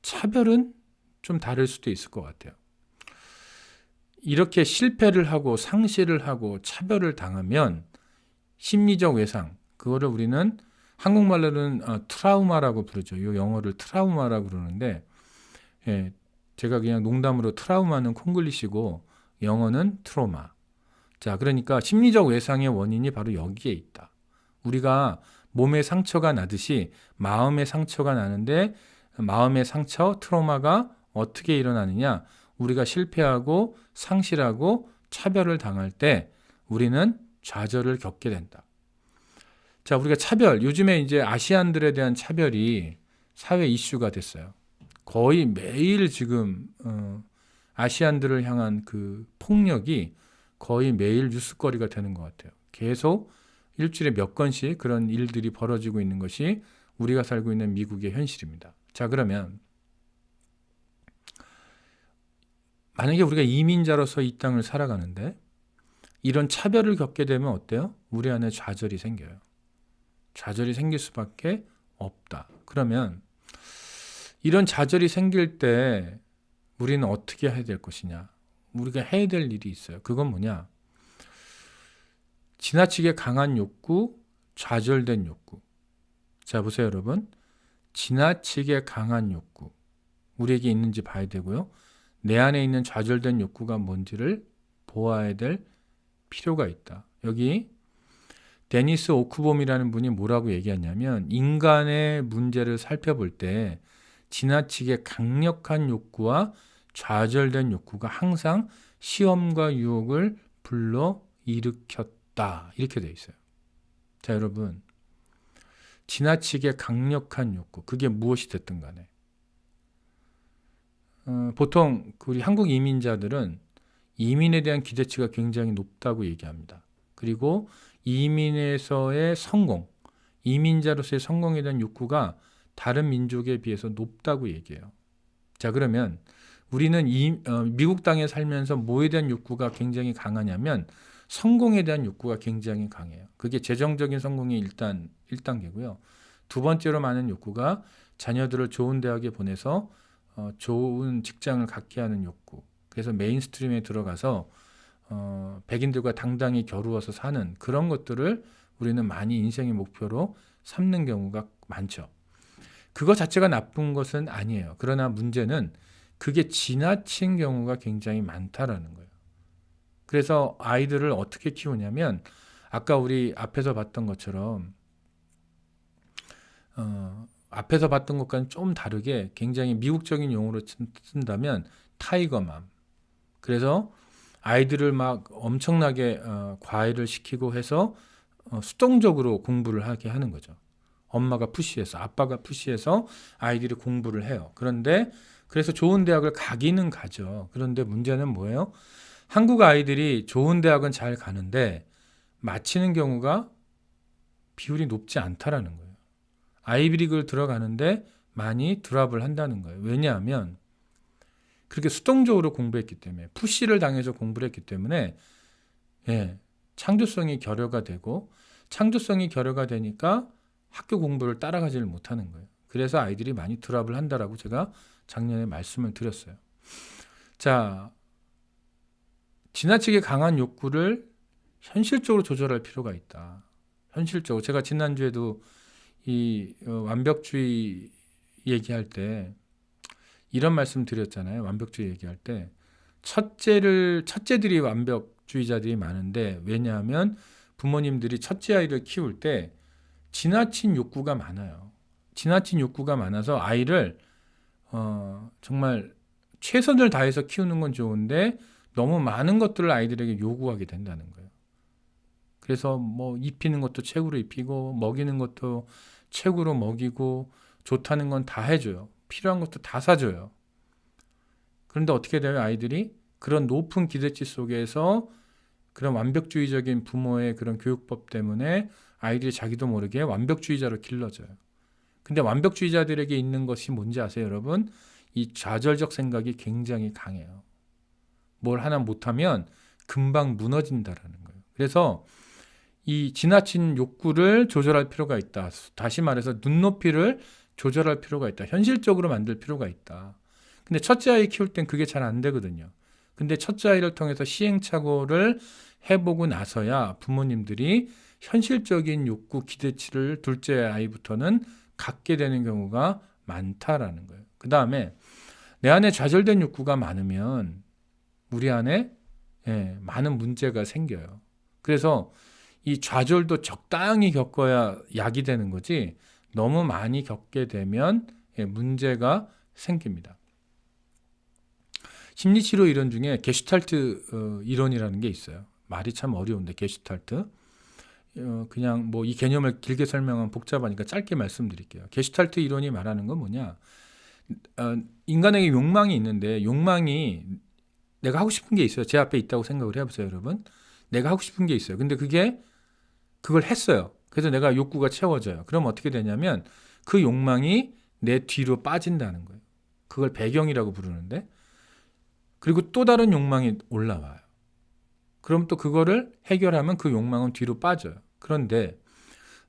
차별은 좀 다를 수도 있을 것 같아요. 이렇게 실패를 하고 상실을 하고 차별을 당하면 심리적 외상, 그거를 우리는 한국말로는 트라우마라고 부르죠. 이 영어를 트라우마라고 그러는데, 제가 그냥 농담으로 트라우마는 콩글리시고 영어는 트로마. 자, 그러니까 심리적 외상의 원인이 바로 여기에 있다. 우리가 몸에 상처가 나듯이 마음의 상처가 나는데, 마음의 상처, 트로마가 어떻게 일어나느냐? 우리가 실패하고 상실하고 차별을 당할 때 우리는 좌절을 겪게 된다. 자, 우리가 차별, 요즘에 이제 아시안들에 대한 차별이 사회 이슈가 됐어요. 거의 매일 지금 아시안들을 향한 그 폭력이 거의 매일 뉴스거리가 되는 것 같아요. 계속 일주일에 몇 건씩 그런 일들이 벌어지고 있는 것이 우리가 살고 있는 미국의 현실입니다. 자, 그러면 만약에 우리가 이민자로서 이 땅을 살아가는데 이런 차별을 겪게 되면 어때요? 우리 안에 좌절이 생겨요. 좌절이 생길 수밖에 없다. 그러면 이런 좌절이 생길 때 우리는 어떻게 해야 될 것이냐? 우리가 해야 될 일이 있어요. 그건 뭐냐? 지나치게 강한 욕구, 좌절된 욕구. 자, 보세요, 여러분. 지나치게 강한 욕구. 우리에게 있는지 봐야 되고요. 내 안에 있는 좌절된 욕구가 뭔지를 보아야 될 필요가 있다. 여기 데니스 오크봄이라는 분이 뭐라고 얘기하냐면 인간의 문제를 살펴볼 때 지나치게 강력한 욕구와 좌절된 욕구가 항상 시험과 유혹을 불러 일으켰다. 이렇게 돼 있어요. 자, 여러분. 지나치게 강력한 욕구. 그게 무엇이 됐든 간에. 보통 우리 한국 이민자들은 이민에 대한 기대치가 굉장히 높다고 얘기합니다. 그리고 이민에서의 성공, 이민자로서의 성공에 대한 욕구가 다른 민족에 비해서 높다고 얘기해요. 자, 그러면 우리는 미국 땅에 살면서 뭐에 대한 욕구가 굉장히 강하냐면 성공에 대한 욕구가 굉장히 강해요. 그게 재정적인 성공이 일단 1단계고요. 두 번째로 많은 욕구가 자녀들을 좋은 대학에 보내서 좋은 직장을 갖게 하는 욕구. 그래서 메인스트림에 들어가서 백인들과 당당히 겨루어서 사는 그런 것들을 우리는 많이 인생의 목표로 삼는 경우가 많죠. 그거 자체가 나쁜 것은 아니에요. 그러나 문제는 그게 지나친 경우가 굉장히 많다라는 거예요. 그래서 아이들을 어떻게 키우냐면 아까 우리 앞에서 봤던 것처럼 앞에서 봤던 것과는 좀 다르게 굉장히 미국적인 용어로 쓴다면 타이거맘. 그래서 아이들을 막 엄청나게 과외를 시키고 해서 수동적으로 공부를 하게 하는 거죠. 엄마가 푸시해서, 아빠가 푸시해서 아이들이 공부를 해요. 그런데 그래서 좋은 대학을 가기는 가죠. 그런데 문제는 뭐예요? 한국 아이들이 좋은 대학은 잘 가는데 마치는 경우가 비율이 높지 않다라는 거예요. 아이비리그를 들어가는데 많이 드랍을 한다는 거예요. 왜냐하면 그렇게 수동적으로 공부했기 때문에, 푸시를 당해서 공부를 했기 때문에 창조성이 결여가 되고, 창조성이 결여가 되니까 학교 공부를 따라가지를 못하는 거예요. 그래서 아이들이 많이 드랍을 한다라고 제가 작년에 말씀을 드렸어요. 자, 지나치게 강한 욕구를 현실적으로 조절할 필요가 있다. 현실적으로. 제가 지난주에도 이 완벽주의 얘기할 때 이런 말씀 드렸잖아요. 완벽주의 얘기할 때 첫째들이 완벽주의자들이 많은데, 왜냐하면 부모님들이 첫째 아이를 키울 때 지나친 욕구가 많아요. 지나친 욕구가 많아서 아이를 정말 최선을 다해서 키우는 건 좋은데 너무 많은 것들을 아이들에게 요구하게 된다는 거예요. 그래서 뭐 입히는 것도 책으로 입히고, 먹이는 것도 책으로 먹이고, 좋다는 건 다 해줘요. 필요한 것도 다 사줘요. 그런데 어떻게 돼요? 아이들이 그런 높은 기대치 속에서 그런 완벽주의적인 부모의 그런 교육법 때문에 아이들이 자기도 모르게 완벽주의자로 길러져요. 근데 완벽주의자들에게 있는 것이 뭔지 아세요, 여러분? 이 좌절적 생각이 굉장히 강해요. 뭘 하나 못하면 금방 무너진다라는 거예요. 그래서 이 지나친 욕구를 조절할 필요가 있다. 다시 말해서 눈높이를 조절할 필요가 있다. 현실적으로 만들 필요가 있다. 근데 첫째 아이 키울 땐 그게 잘 안 되거든요. 근데 첫째 아이를 통해서 시행착오를 해보고 나서야 부모님들이 현실적인 욕구, 기대치를 둘째 아이부터는 갖게 되는 경우가 많다라는 거예요. 그 다음에 내 안에 좌절된 욕구가 많으면 우리 안에 많은 문제가 생겨요. 그래서 이 좌절도 적당히 겪어야 약이 되는 거지, 너무 많이 겪게 되면 문제가 생깁니다. 심리치료 이론 중에 게슈탈트 이론이라는 게 있어요. 말이 참 어려운데, 게슈탈트. 그냥 뭐 이 개념을 길게 설명하면 복잡하니까 짧게 말씀드릴게요. 게슈탈트 이론이 말하는 건 뭐냐? 인간에게 욕망이 있는데, 욕망이 내가 하고 싶은 게 있어요. 제 앞에 있다고 생각을 해보세요, 여러분. 내가 하고 싶은 게 있어요. 근데 그걸 했어요. 그래서 내가 욕구가 채워져요. 그럼 어떻게 되냐면 그 욕망이 내 뒤로 빠진다는 거예요. 그걸 배경이라고 부르는데, 그리고 또 다른 욕망이 올라와요. 그럼 또 그거를 해결하면 그 욕망은 뒤로 빠져요. 그런데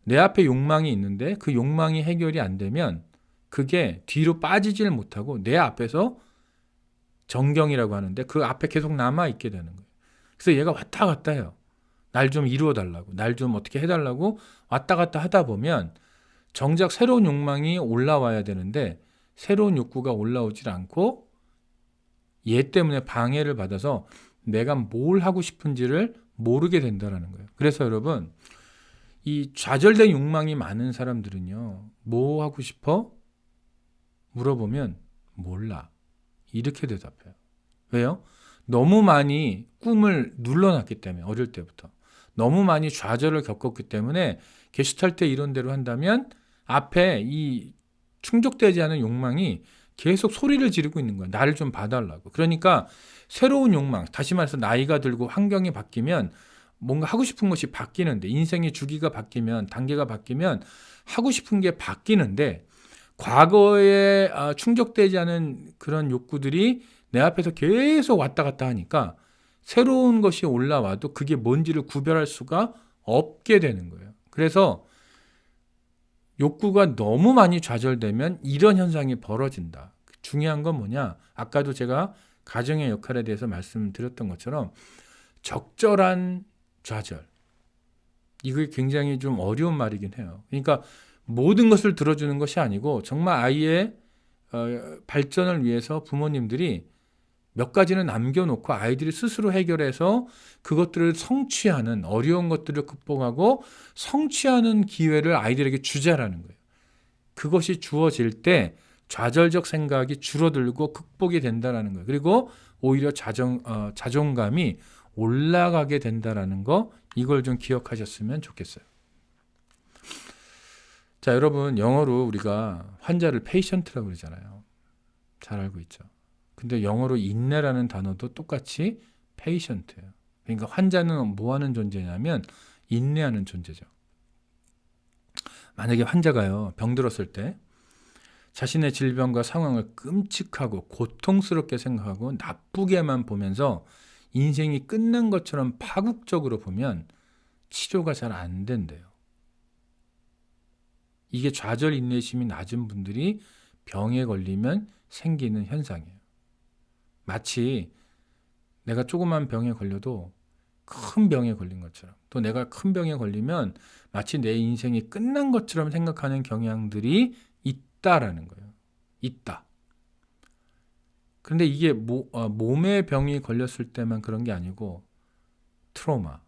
내 앞에 욕망이 있는데 그 욕망이 해결이 안 되면 그게 뒤로 빠지질 못하고 내 앞에서 정경이라고 하는데 그 앞에 계속 남아있게 되는 거예요. 그래서 얘가 왔다 갔다 해요. 날 좀 이루어달라고, 날 좀 어떻게 해달라고 왔다 갔다 하다 보면 정작 새로운 욕망이 올라와야 되는데 새로운 욕구가 올라오질 않고 얘 때문에 방해를 받아서 내가 뭘 하고 싶은지를 모르게 된다는 거예요. 그래서 여러분, 이 좌절된 욕망이 많은 사람들은요, 뭐 하고 싶어? 물어보면 몰라. 이렇게 대답해요. 왜요? 너무 많이 꿈을 눌러놨기 때문에, 어릴 때부터. 너무 많이 좌절을 겪었기 때문에 게슈탈트 이론대로 한다면 앞에 이 충족되지 않은 욕망이 계속 소리를 지르고 있는 거야. 나를 좀 봐달라고. 그러니까 새로운 욕망, 다시 말해서 나이가 들고 환경이 바뀌면 뭔가 하고 싶은 것이 바뀌는데, 인생의 주기가 바뀌면, 단계가 바뀌면 하고 싶은 게 바뀌는데, 과거에 충족되지 않은 그런 욕구들이 내 앞에서 계속 왔다 갔다 하니까 새로운 것이 올라와도 그게 뭔지를 구별할 수가 없게 되는 거예요. 그래서 욕구가 너무 많이 좌절되면 이런 현상이 벌어진다. 중요한 건 뭐냐? 아까도 제가 가정의 역할에 대해서 말씀드렸던 것처럼 적절한 좌절. 이게 굉장히 좀 어려운 말이긴 해요. 그러니까 모든 것을 들어주는 것이 아니고 정말 아이의 발전을 위해서 부모님들이 몇 가지는 남겨놓고 아이들이 스스로 해결해서 그것들을 성취하는, 어려운 것들을 극복하고 성취하는 기회를 아이들에게 주자라는 거예요. 그것이 주어질 때 좌절적 생각이 줄어들고 극복이 된다라는 거예요. 그리고 오히려 자존감이 올라가게 된다라는 거, 이걸 좀 기억하셨으면 좋겠어요. 자, 여러분, 영어로 우리가 환자를 페이션트라고 그러잖아요. 잘 알고 있죠. 근데 영어로 인내라는 단어도 똑같이 페이션트예요. 그러니까 환자는 뭐 하는 존재냐면 인내하는 존재죠. 만약에 환자가요, 병들었을 때 자신의 질병과 상황을 끔찍하고 고통스럽게 생각하고 나쁘게만 보면서 인생이 끝난 것처럼 파국적으로 보면 치료가 잘 안 된대요. 이게 좌절 인내심이 낮은 분들이 병에 걸리면 생기는 현상이에요. 마치 내가 조그만 병에 걸려도 큰 병에 걸린 것처럼, 또 내가 큰 병에 걸리면 마치 내 인생이 끝난 것처럼 생각하는 경향들이 있다라는 거예요. 있다. 그런데 이게 몸의 병이 걸렸을 때만 그런 게 아니고 트라우마,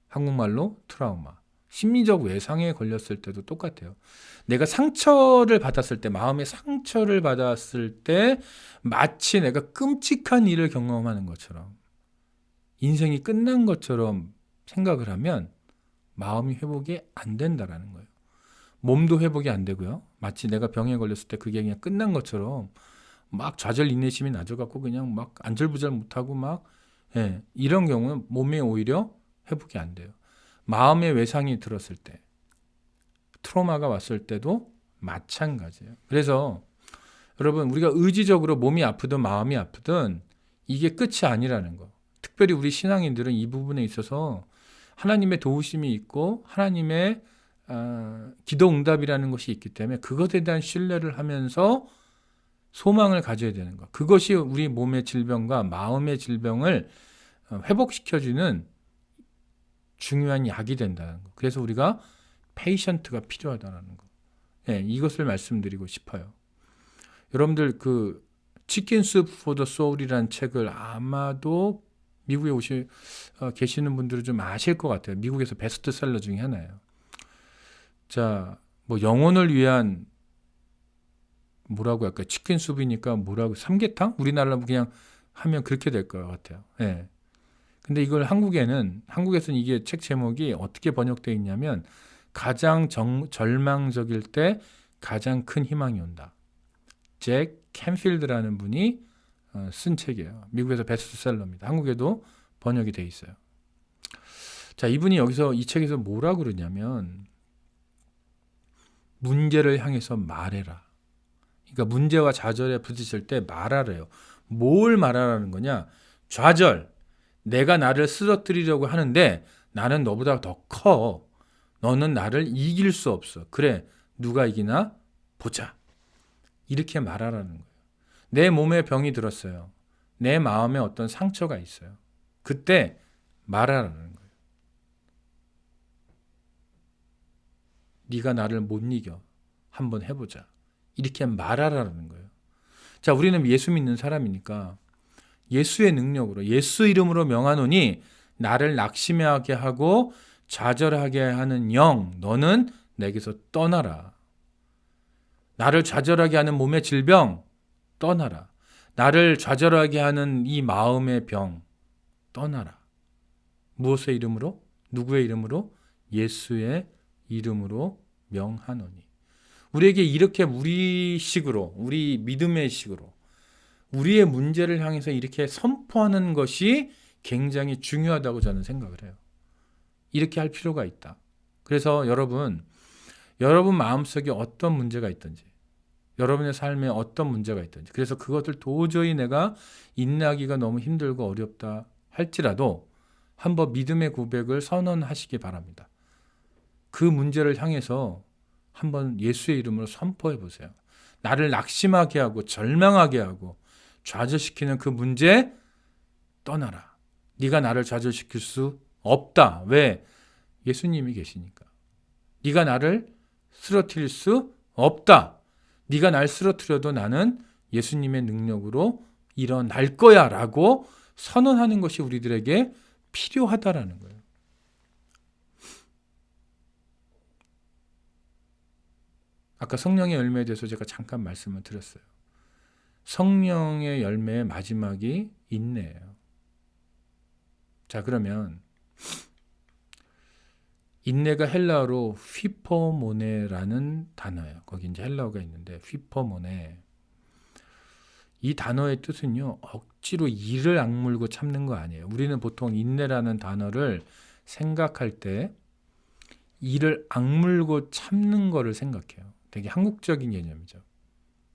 한국말로 트라우마, 심리적 외상에 걸렸을 때도 똑같아요. 내가 상처를 받았을 때, 마음의 상처를 받았을 때 마치 내가 끔찍한 일을 경험하는 것처럼, 인생이 끝난 것처럼 생각을 하면 마음이 회복이 안 된다라는 거예요. 몸도 회복이 안 되고요. 마치 내가 병에 걸렸을 때 그게 그냥 끝난 것처럼 막 좌절 인내심이 낮아갖고 그냥 막 안절부절 못하고 막, 이런 경우는 몸에 오히려 회복이 안 돼요. 마음의 외상이 들었을 때, 트라우마가 왔을 때도 마찬가지예요. 그래서 여러분, 우리가 의지적으로 몸이 아프든 마음이 아프든 이게 끝이 아니라는 거. 특별히 우리 신앙인들은 이 부분에 있어서 하나님의 도우심이 있고 하나님의 기도 응답이라는 것이 있기 때문에 그것에 대한 신뢰를 하면서 소망을 가져야 되는 것. 그것이 우리 몸의 질병과 마음의 질병을 회복시켜주는 중요한 약이 된다는 거. 그래서 우리가 페이션트가 필요하다는 거. 이것을 말씀드리고 싶어요. 여러분들 그 치킨 수프 포 더 소울이라는 책을 아마도 미국에 계시는 분들은 좀 아실 것 같아요. 미국에서 베스트셀러 중에 하나예요. 자, 뭐 영혼을 위한 뭐라고 할까요? 치킨 수프니까 뭐라고, 삼계탕? 우리나라로 그냥 하면 그렇게 될 것 같아요. 근데 이걸 한국에서는 이게 책 제목이 어떻게 번역되어 있냐면 가장 절망적일 때 가장 큰 희망이 온다. 잭 캔필드라는 분이 쓴 책이에요. 미국에서 베스트셀러입니다. 한국에도 번역이 돼 있어요. 자, 이분이 여기서 이 책에서 뭐라고 그러냐면 문제를 향해서 말해라. 그러니까 문제와 좌절에 부딪힐 때 말하래요. 뭘 말하라는 거냐? 좌절. 내가 나를 쓰러뜨리려고 하는데 나는 너보다 더 커. 너는 나를 이길 수 없어. 그래, 누가 이기나 보자. 이렇게 말하라는 거예요. 내 몸에 병이 들었어요. 내 마음에 어떤 상처가 있어요. 그때 말하라는 거예요. 네가 나를 못 이겨. 한번 해보자. 이렇게 말하라는 거예요. 자, 우리는 예수 믿는 사람이니까 예수의 능력으로, 예수 이름으로 명하노니 나를 낙심하게 하고 좌절하게 하는 영, 너는 내게서 떠나라. 나를 좌절하게 하는 몸의 질병, 떠나라. 나를 좌절하게 하는 이 마음의 병, 떠나라. 무엇의 이름으로? 누구의 이름으로? 예수의 이름으로 명하노니. 우리에게 이렇게 우리 식으로, 우리 믿음의 식으로, 우리의 문제를 향해서 이렇게 선포하는 것이 굉장히 중요하다고 저는 생각을 해요. 이렇게 할 필요가 있다. 그래서 여러분 마음속에 어떤 문제가 있든지, 여러분의 삶에 어떤 문제가 있든지, 그래서 그것을 도저히 내가 인내하기가 너무 힘들고 어렵다 할지라도 한번 믿음의 고백을 선언하시기 바랍니다. 그 문제를 향해서 한번 예수의 이름으로 선포해 보세요. 나를 낙심하게 하고 절망하게 하고 좌절시키는 그 문제 떠나라. 네가 나를 좌절시킬 수 없다. 왜? 예수님이 계시니까. 네가 나를 쓰러뜨릴 수 없다. 네가 날 쓰러뜨려도 나는 예수님의 능력으로 일어날 거야 라고 선언하는 것이 우리들에게 필요하다라는 거예요. 아까 성령의 열매에 대해서 제가 잠깐 말씀을 드렸어요. 성령의 열매의 마지막이 인내예요. 자, 그러면 인내가 헬라어로 휘퍼모네라는 단어예요. 거기 이제 헬라어가 있는데 휘퍼모네. 이 단어의 뜻은요, 억지로 이를 악물고 참는 거 아니에요. 우리는 보통 인내라는 단어를 생각할 때 이를 악물고 참는 거를 생각해요. 되게 한국적인 개념이죠.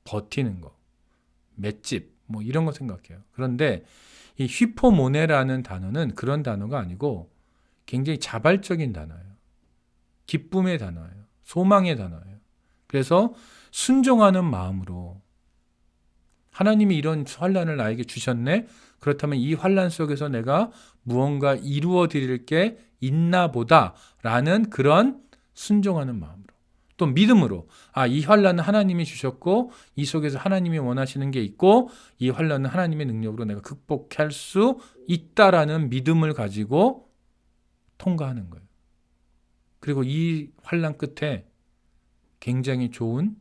버티는 거, 맷집, 뭐 이런 거 생각해요. 그런데 이 휘퍼모네라는 단어는 그런 단어가 아니고 굉장히 자발적인 단어예요. 기쁨의 단어예요. 소망의 단어예요. 그래서 순종하는 마음으로 하나님이 이런 환난을 나에게 주셨네. 그렇다면 이 환난 속에서 내가 무언가 이루어 드릴 게 있나 보다라는 그런 순종하는 마음으로. 또 믿음으로 이 환난은 하나님이 주셨고 이 속에서 하나님이 원하시는 게 있고 이 환난은 하나님의 능력으로 내가 극복할 수 있다라는 믿음을 가지고 통과하는 거예요. 그리고 이 환난 끝에 굉장히 좋은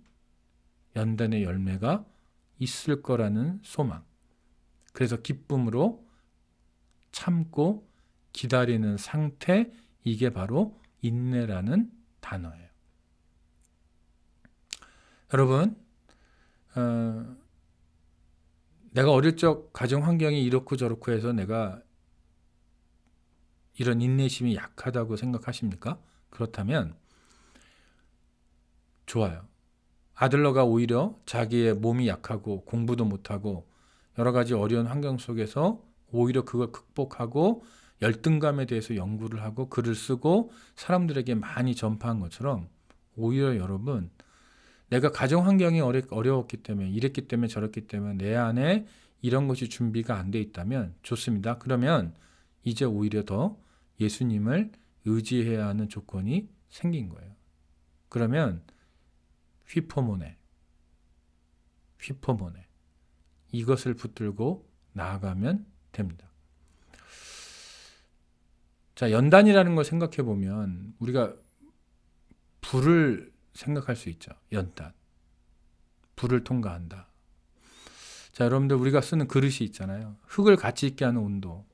연단의 열매가 있을 거라는 소망. 그래서 기쁨으로 참고 기다리는 상태, 이게 바로 인내라는 단어예요. 여러분, 내가 어릴 적 가정 환경이 이렇고 저렇고 해서 내가 이런 인내심이 약하다고 생각하십니까? 그렇다면 좋아요. 아들러가 오히려 자기의 몸이 약하고 공부도 못하고 여러 가지 어려운 환경 속에서 오히려 그걸 극복하고 열등감에 대해서 연구를 하고 글을 쓰고 사람들에게 많이 전파한 것처럼 오히려 여러분, 내가 가정 환경이 어려웠기 때문에 이랬기 때문에 저랬기 때문에 내 안에 이런 것이 준비가 안 돼 있다면 좋습니다. 그러면 이제 오히려 더 예수님을 의지해야 하는 조건이 생긴 거예요. 그러면 휘퍼모네 이것을 붙들고 나아가면 됩니다. 자, 연단이라는 걸 생각해 보면 우리가 불을 생각할 수 있죠. 연단. 불을 통과한다. 자, 여러분들 우리가 쓰는 그릇이 있잖아요. 흙을 가치 있게 하는 온도.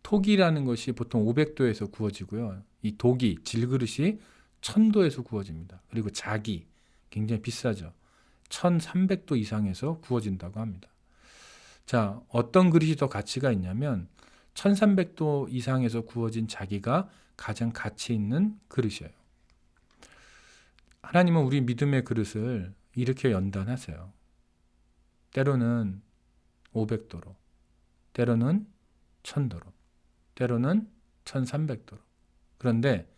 톡이라는 것이 보통 500도에서 구워지고요. 이 독이, 질그릇이 1000도에서 구워집니다. 그리고 자기, 굉장히 비싸죠. 1300도 이상에서 구워진다고 합니다. 자, 어떤 그릇이 더 가치가 있냐면 1300도 이상에서 구워진 자기가 가장 가치 있는 그릇이에요. 하나님은 우리 믿음의 그릇을 이렇게 연단하세요. 때로는 500도로, 때로는 1000도로, 때로는 1300도로. 그런데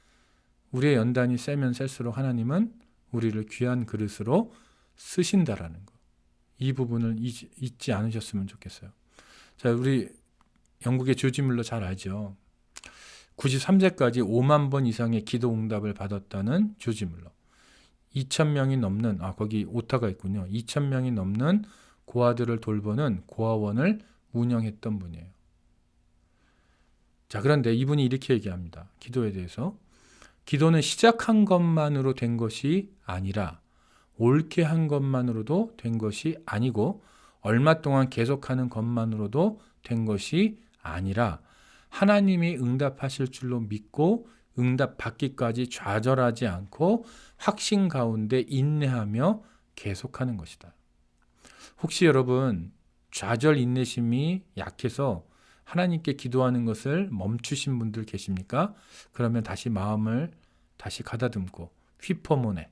우리의 연단이 세면 셀수록 하나님은 우리를 귀한 그릇으로 쓰신다라는 거. 이 부분을 잊지 않으셨으면 좋겠어요. 자, 우리 영국의 조지 뮬러 잘 알죠. 93세까지 5만 번 이상의 기도 응답을 받았다는 조지 뮬러. 2,000명이 넘는, 거기 오타가 있군요. 2,000명이 넘는 고아들을 돌보는 고아원을 운영했던 분이에요. 자, 그런데 이분이 이렇게 얘기합니다. 기도에 대해서. 기도는 시작한 것만으로 된 것이 아니라 옳게 한 것만으로도 된 것이 아니고 얼마 동안 계속하는 것만으로도 된 것이 아니라 하나님이 응답하실 줄로 믿고 응답받기까지 좌절하지 않고 확신 가운데 인내하며 계속하는 것이다. 혹시 여러분 좌절 인내심이 약해서 하나님께 기도하는 것을 멈추신 분들 계십니까? 그러면 다시 마음을 다시 가다듬고 휘퍼모네,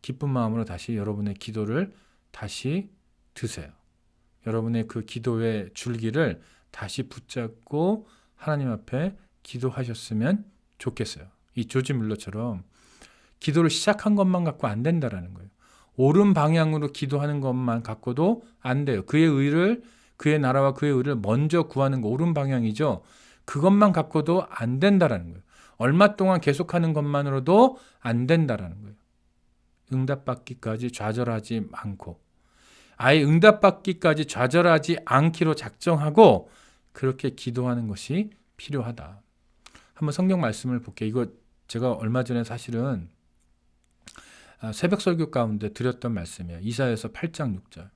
기쁜 마음으로 다시 여러분의 기도를 다시 드세요. 여러분의 그 기도의 줄기를 다시 붙잡고 하나님 앞에 기도하셨으면 좋겠어요. 이 조지 뮬러처럼 기도를 시작한 것만 갖고 안 된다라는 거예요. 옳은 방향으로 기도하는 것만 갖고도 안 돼요. 그의 나라와 그의 의를 먼저 구하는 거 옳은 방향이죠. 그것만 갖고도 안 된다라는 거예요. 얼마 동안 계속하는 것만으로도 안 된다라는 거예요. 응답받기까지 좌절하지 않고 아예 응답받기까지 좌절하지 않기로 작정하고 그렇게 기도하는 것이 필요하다. 한번 성경 말씀을 볼게요. 이거 제가 얼마 전에 사실은 새벽 설교 가운데 드렸던 말씀이에요. 이사야서 8장 6절.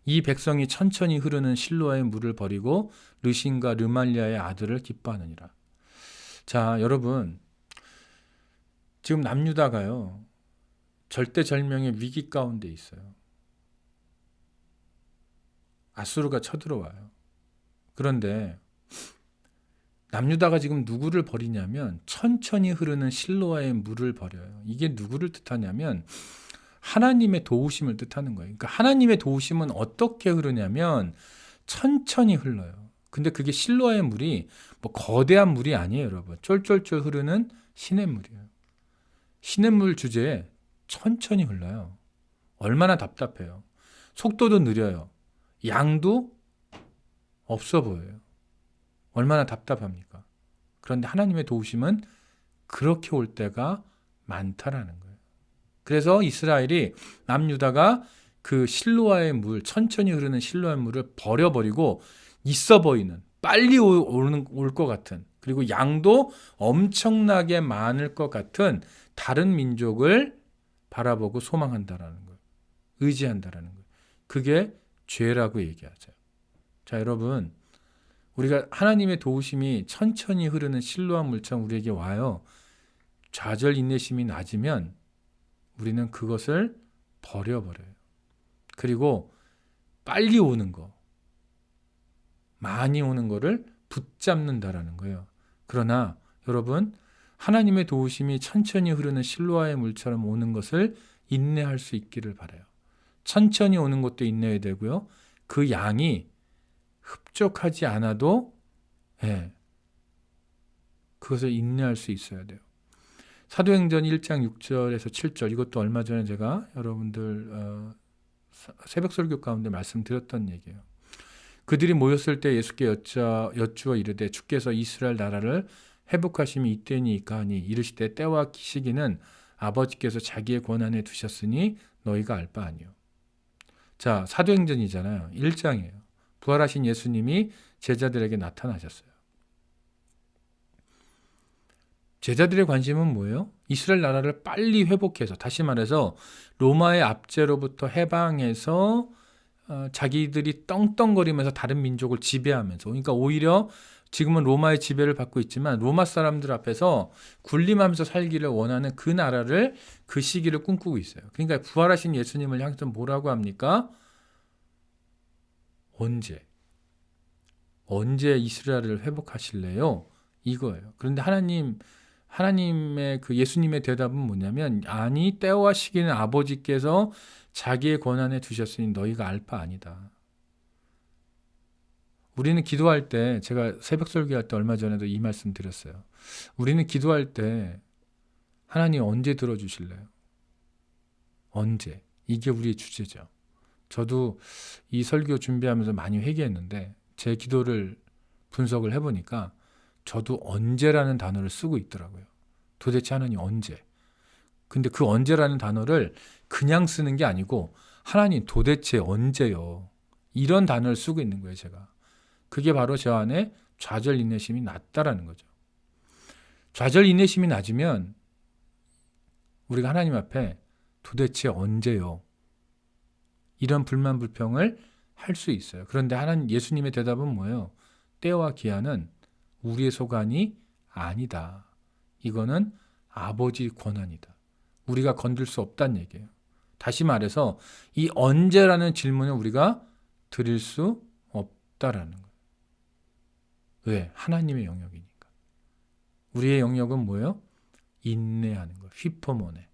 이 백성이 천천히 흐르는 실로아의 물을 버리고 르신과 르말리아의 아들을 기뻐하느니라. 자, 여러분, 지금 남유다가요, 절대절명의 위기 가운데 있어요. 아수르가 쳐들어와요. 그런데 남유다가 지금 누구를 버리냐면 천천히 흐르는 실로아의 물을 버려요. 이게 누구를 뜻하냐면 하나님의 도우심을 뜻하는 거예요. 그러니까 하나님의 도우심은 어떻게 흐르냐면 천천히 흘러요. 근데 그게 실로아의 물이 뭐 거대한 물이 아니에요, 여러분. 쫄쫄쫄 흐르는 시냇물이에요. 시냇물 주제에 천천히 흘러요. 얼마나 답답해요. 속도도 느려요. 양도 없어 보여요. 얼마나 답답합니까? 그런데 하나님의 도우심은 그렇게 올 때가 많다라는 거예요. 그래서 이스라엘이 남유다가 그 실로아의 물, 천천히 흐르는 실로아의 물을 버려버리고 있어 보이는, 빨리 올 것 같은, 그리고 양도 엄청나게 많을 것 같은 다른 민족을 바라보고 소망한다라는 거예요. 의지한다라는 거예요. 그게 죄라고 얘기하죠. 자, 여러분, 우리가 하나님의 도우심이 천천히 흐르는 실로아 물처럼 우리에게 와요. 좌절 인내심이 낮으면 우리는 그것을 버려버려요. 그리고 빨리 오는 거, 많이 오는 거를 붙잡는다라는 거예요. 그러나 여러분, 하나님의 도우심이 천천히 흐르는 실로아의 물처럼 오는 것을 인내할 수 있기를 바라요. 천천히 오는 것도 인내해야 되고요. 그 양이 흡족하지 않아도 그것을 인내할 수 있어야 돼요. 사도행전 1장 6절에서 7절, 이것도 얼마 전에 제가 여러분들 새벽 설교 가운데 말씀드렸던 얘기예요. 그들이 모였을 때 예수께 여쭈어 이르되 주께서 이스라엘 나라를 회복하심이 이때니까 하니 이르시되 때와 시기는 아버지께서 자기의 권한에 두셨으니 너희가 알 바 아니요. 자, 사도행전이잖아요. 1장이에요. 부활하신 예수님이 제자들에게 나타나셨어요. 제자들의 관심은 뭐예요? 이스라엘 나라를 빨리 회복해서, 다시 말해서 로마의 압제로부터 해방해서 자기들이 떵떵거리면서 다른 민족을 지배하면서, 그러니까 오히려 지금은 로마의 지배를 받고 있지만 로마 사람들 앞에서 군림하면서 살기를 원하는 그 나라를, 그 시기를 꿈꾸고 있어요. 그러니까 부활하신 예수님을 향해서 뭐라고 합니까? 언제 이스라엘을 회복하실래요? 이거예요. 그런데 하나님의 그 예수님의 대답은 뭐냐면, 아니 때와 시기는 아버지께서 자기의 권한에 두셨으니 너희가 알 바 아니다. 우리는 기도할 때, 제가 새벽 설교할 때 얼마 전에도 이 말씀 드렸어요. 우리는 기도할 때 하나님 언제 들어주실래요? 언제? 이게 우리의 주제죠. 저도 이 설교 준비하면서 많이 회개했는데 제 기도를 분석을 해보니까 저도 언제라는 단어를 쓰고 있더라고요. 도대체 하나님 언제? 근데 그 언제라는 단어를 그냥 쓰는 게 아니고 하나님 도대체 언제요? 이런 단어를 쓰고 있는 거예요, 제가. 그게 바로 저 안에 좌절 인내심이 낮다라는 거죠. 좌절 인내심이 낮으면 우리가 하나님 앞에 도대체 언제요? 이런 불만 불평을 할 수 있어요. 그런데 하나님, 예수님의 대답은 뭐예요? 때와 기한은 우리의 소관이 아니다. 이거는 아버지 권한이다. 우리가 건들 수 없다는 얘기예요. 다시 말해서 이 언제라는 질문을 우리가 드릴 수 없다라는 거예요. 왜? 하나님의 영역이니까. 우리의 영역은 뭐예요? 인내하는 거, 휘포모네.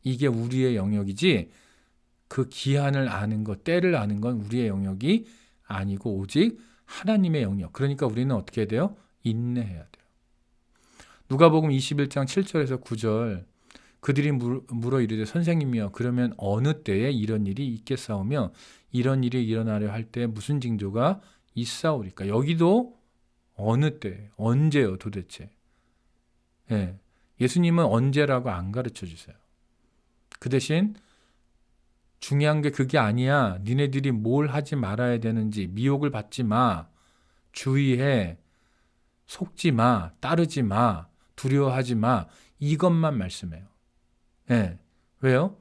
이게 우리의 영역이지, 그 기한을 아는 것, 때를 아는 건 우리의 영역이 아니고 오직 하나님의 영역. 그러니까 우리는 어떻게 해야 돼요? 인내해야 돼요. 누가복음 21장 7절에서 9절, 그들이 물어 이르되 선생님이여 그러면 어느 때에 이런 일이 있겠사오며 이런 일이 일어나려 할 때 무슨 징조가 있사오리까? 여기도 어느 때, 언제요 도대체? 예수님은 언제라고 안 가르쳐 주세요. 그 대신 중요한 게 그게 아니야. 니네들이 뭘 하지 말아야 되는지, 미혹을 받지 마, 주의해, 속지 마, 따르지 마, 두려워하지 마, 이것만 말씀해요. 왜요?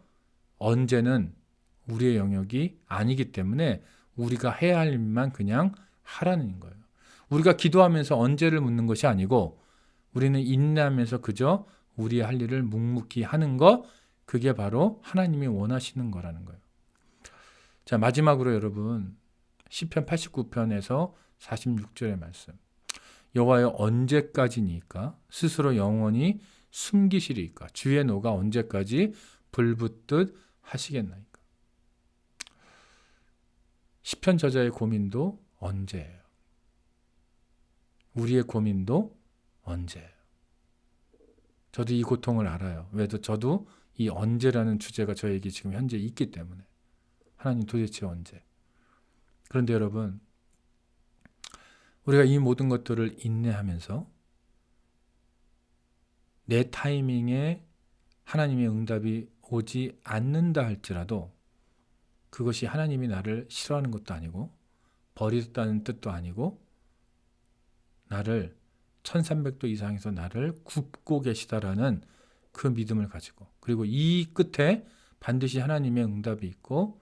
언제는 우리의 영역이 아니기 때문에 우리가 해야 할 일만 그냥 하라는 거예요. 우리가 기도하면서 언제를 묻는 것이 아니고 우리는 인내하면서 그저 우리의 할 일을 묵묵히 하는 것, 그게 바로 하나님이 원하시는 거라는 거예요. 자, 마지막으로 여러분 시편 89편에서 46절의 말씀. 여호와여 언제까지니까 스스로 영원히 숨기시리이까 주의 노가 언제까지 불붙듯 하시겠나이까. 시편 저자의 고민도 언제예요? 우리의 고민도 언제예요? 저도 이 고통을 알아요. 왜도 저도 이 언제라는 주제가 저에게 지금 현재 있기 때문에. 하나님 도대체 언제? 그런데 여러분, 우리가 이 모든 것들을 인내하면서 내 타이밍에 하나님의 응답이 오지 않는다 할지라도 그것이 하나님이 나를 싫어하는 것도 아니고 버리셨다는 뜻도 아니고 나를 1300도 이상에서 나를 굽고 계시다라는 그 믿음을 가지고, 그리고 이 끝에 반드시 하나님의 응답이 있고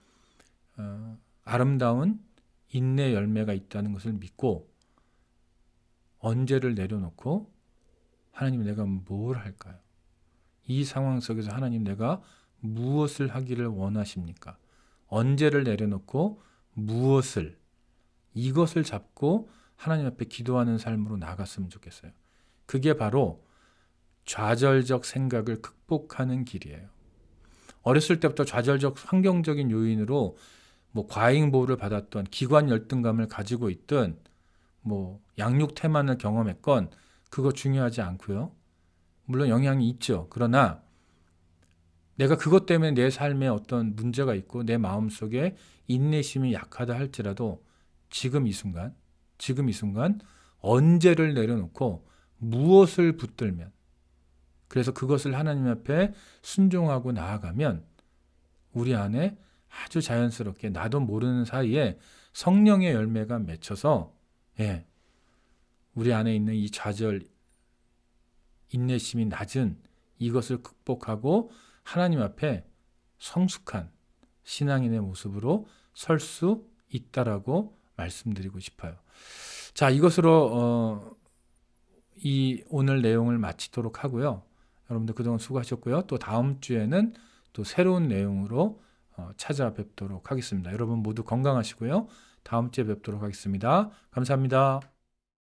아름다운 인내 열매가 있다는 것을 믿고 언제를 내려놓고 하나님 내가 뭘 할까요? 이 상황 속에서 하나님 내가 무엇을 하기를 원하십니까? 언제를 내려놓고 무엇을, 이것을 잡고 하나님 앞에 기도하는 삶으로 나갔으면 좋겠어요. 그게 바로 좌절적 생각을 극복하는 길이에요. 어렸을 때부터 좌절적 환경적인 요인으로 과잉보호를 받았던 기관 열등감을 가지고 있든 양육 태만을 경험했건 그거 중요하지 않고요. 물론 영향이 있죠. 그러나 내가 그것 때문에 내 삶에 어떤 문제가 있고 내 마음속에 인내심이 약하다 할지라도 지금 이 순간 언제를 내려놓고 무엇을 붙들면, 그래서 그것을 하나님 앞에 순종하고 나아가면 우리 안에 아주 자연스럽게 나도 모르는 사이에 성령의 열매가 맺혀서 우리 안에 있는 이 좌절, 인내심이 낮은 이것을 극복하고 하나님 앞에 성숙한 신앙인의 모습으로 설 수 있다라고 말씀드리고 싶어요. 자, 이것으로 이 오늘 내용을 마치도록 하고요. 여러분들 그동안 수고하셨고요. 또 다음 주에는 또 새로운 내용으로 찾아뵙도록 하겠습니다. 여러분 모두 건강하시고요. 다음 주에 뵙도록 하겠습니다. 감사합니다.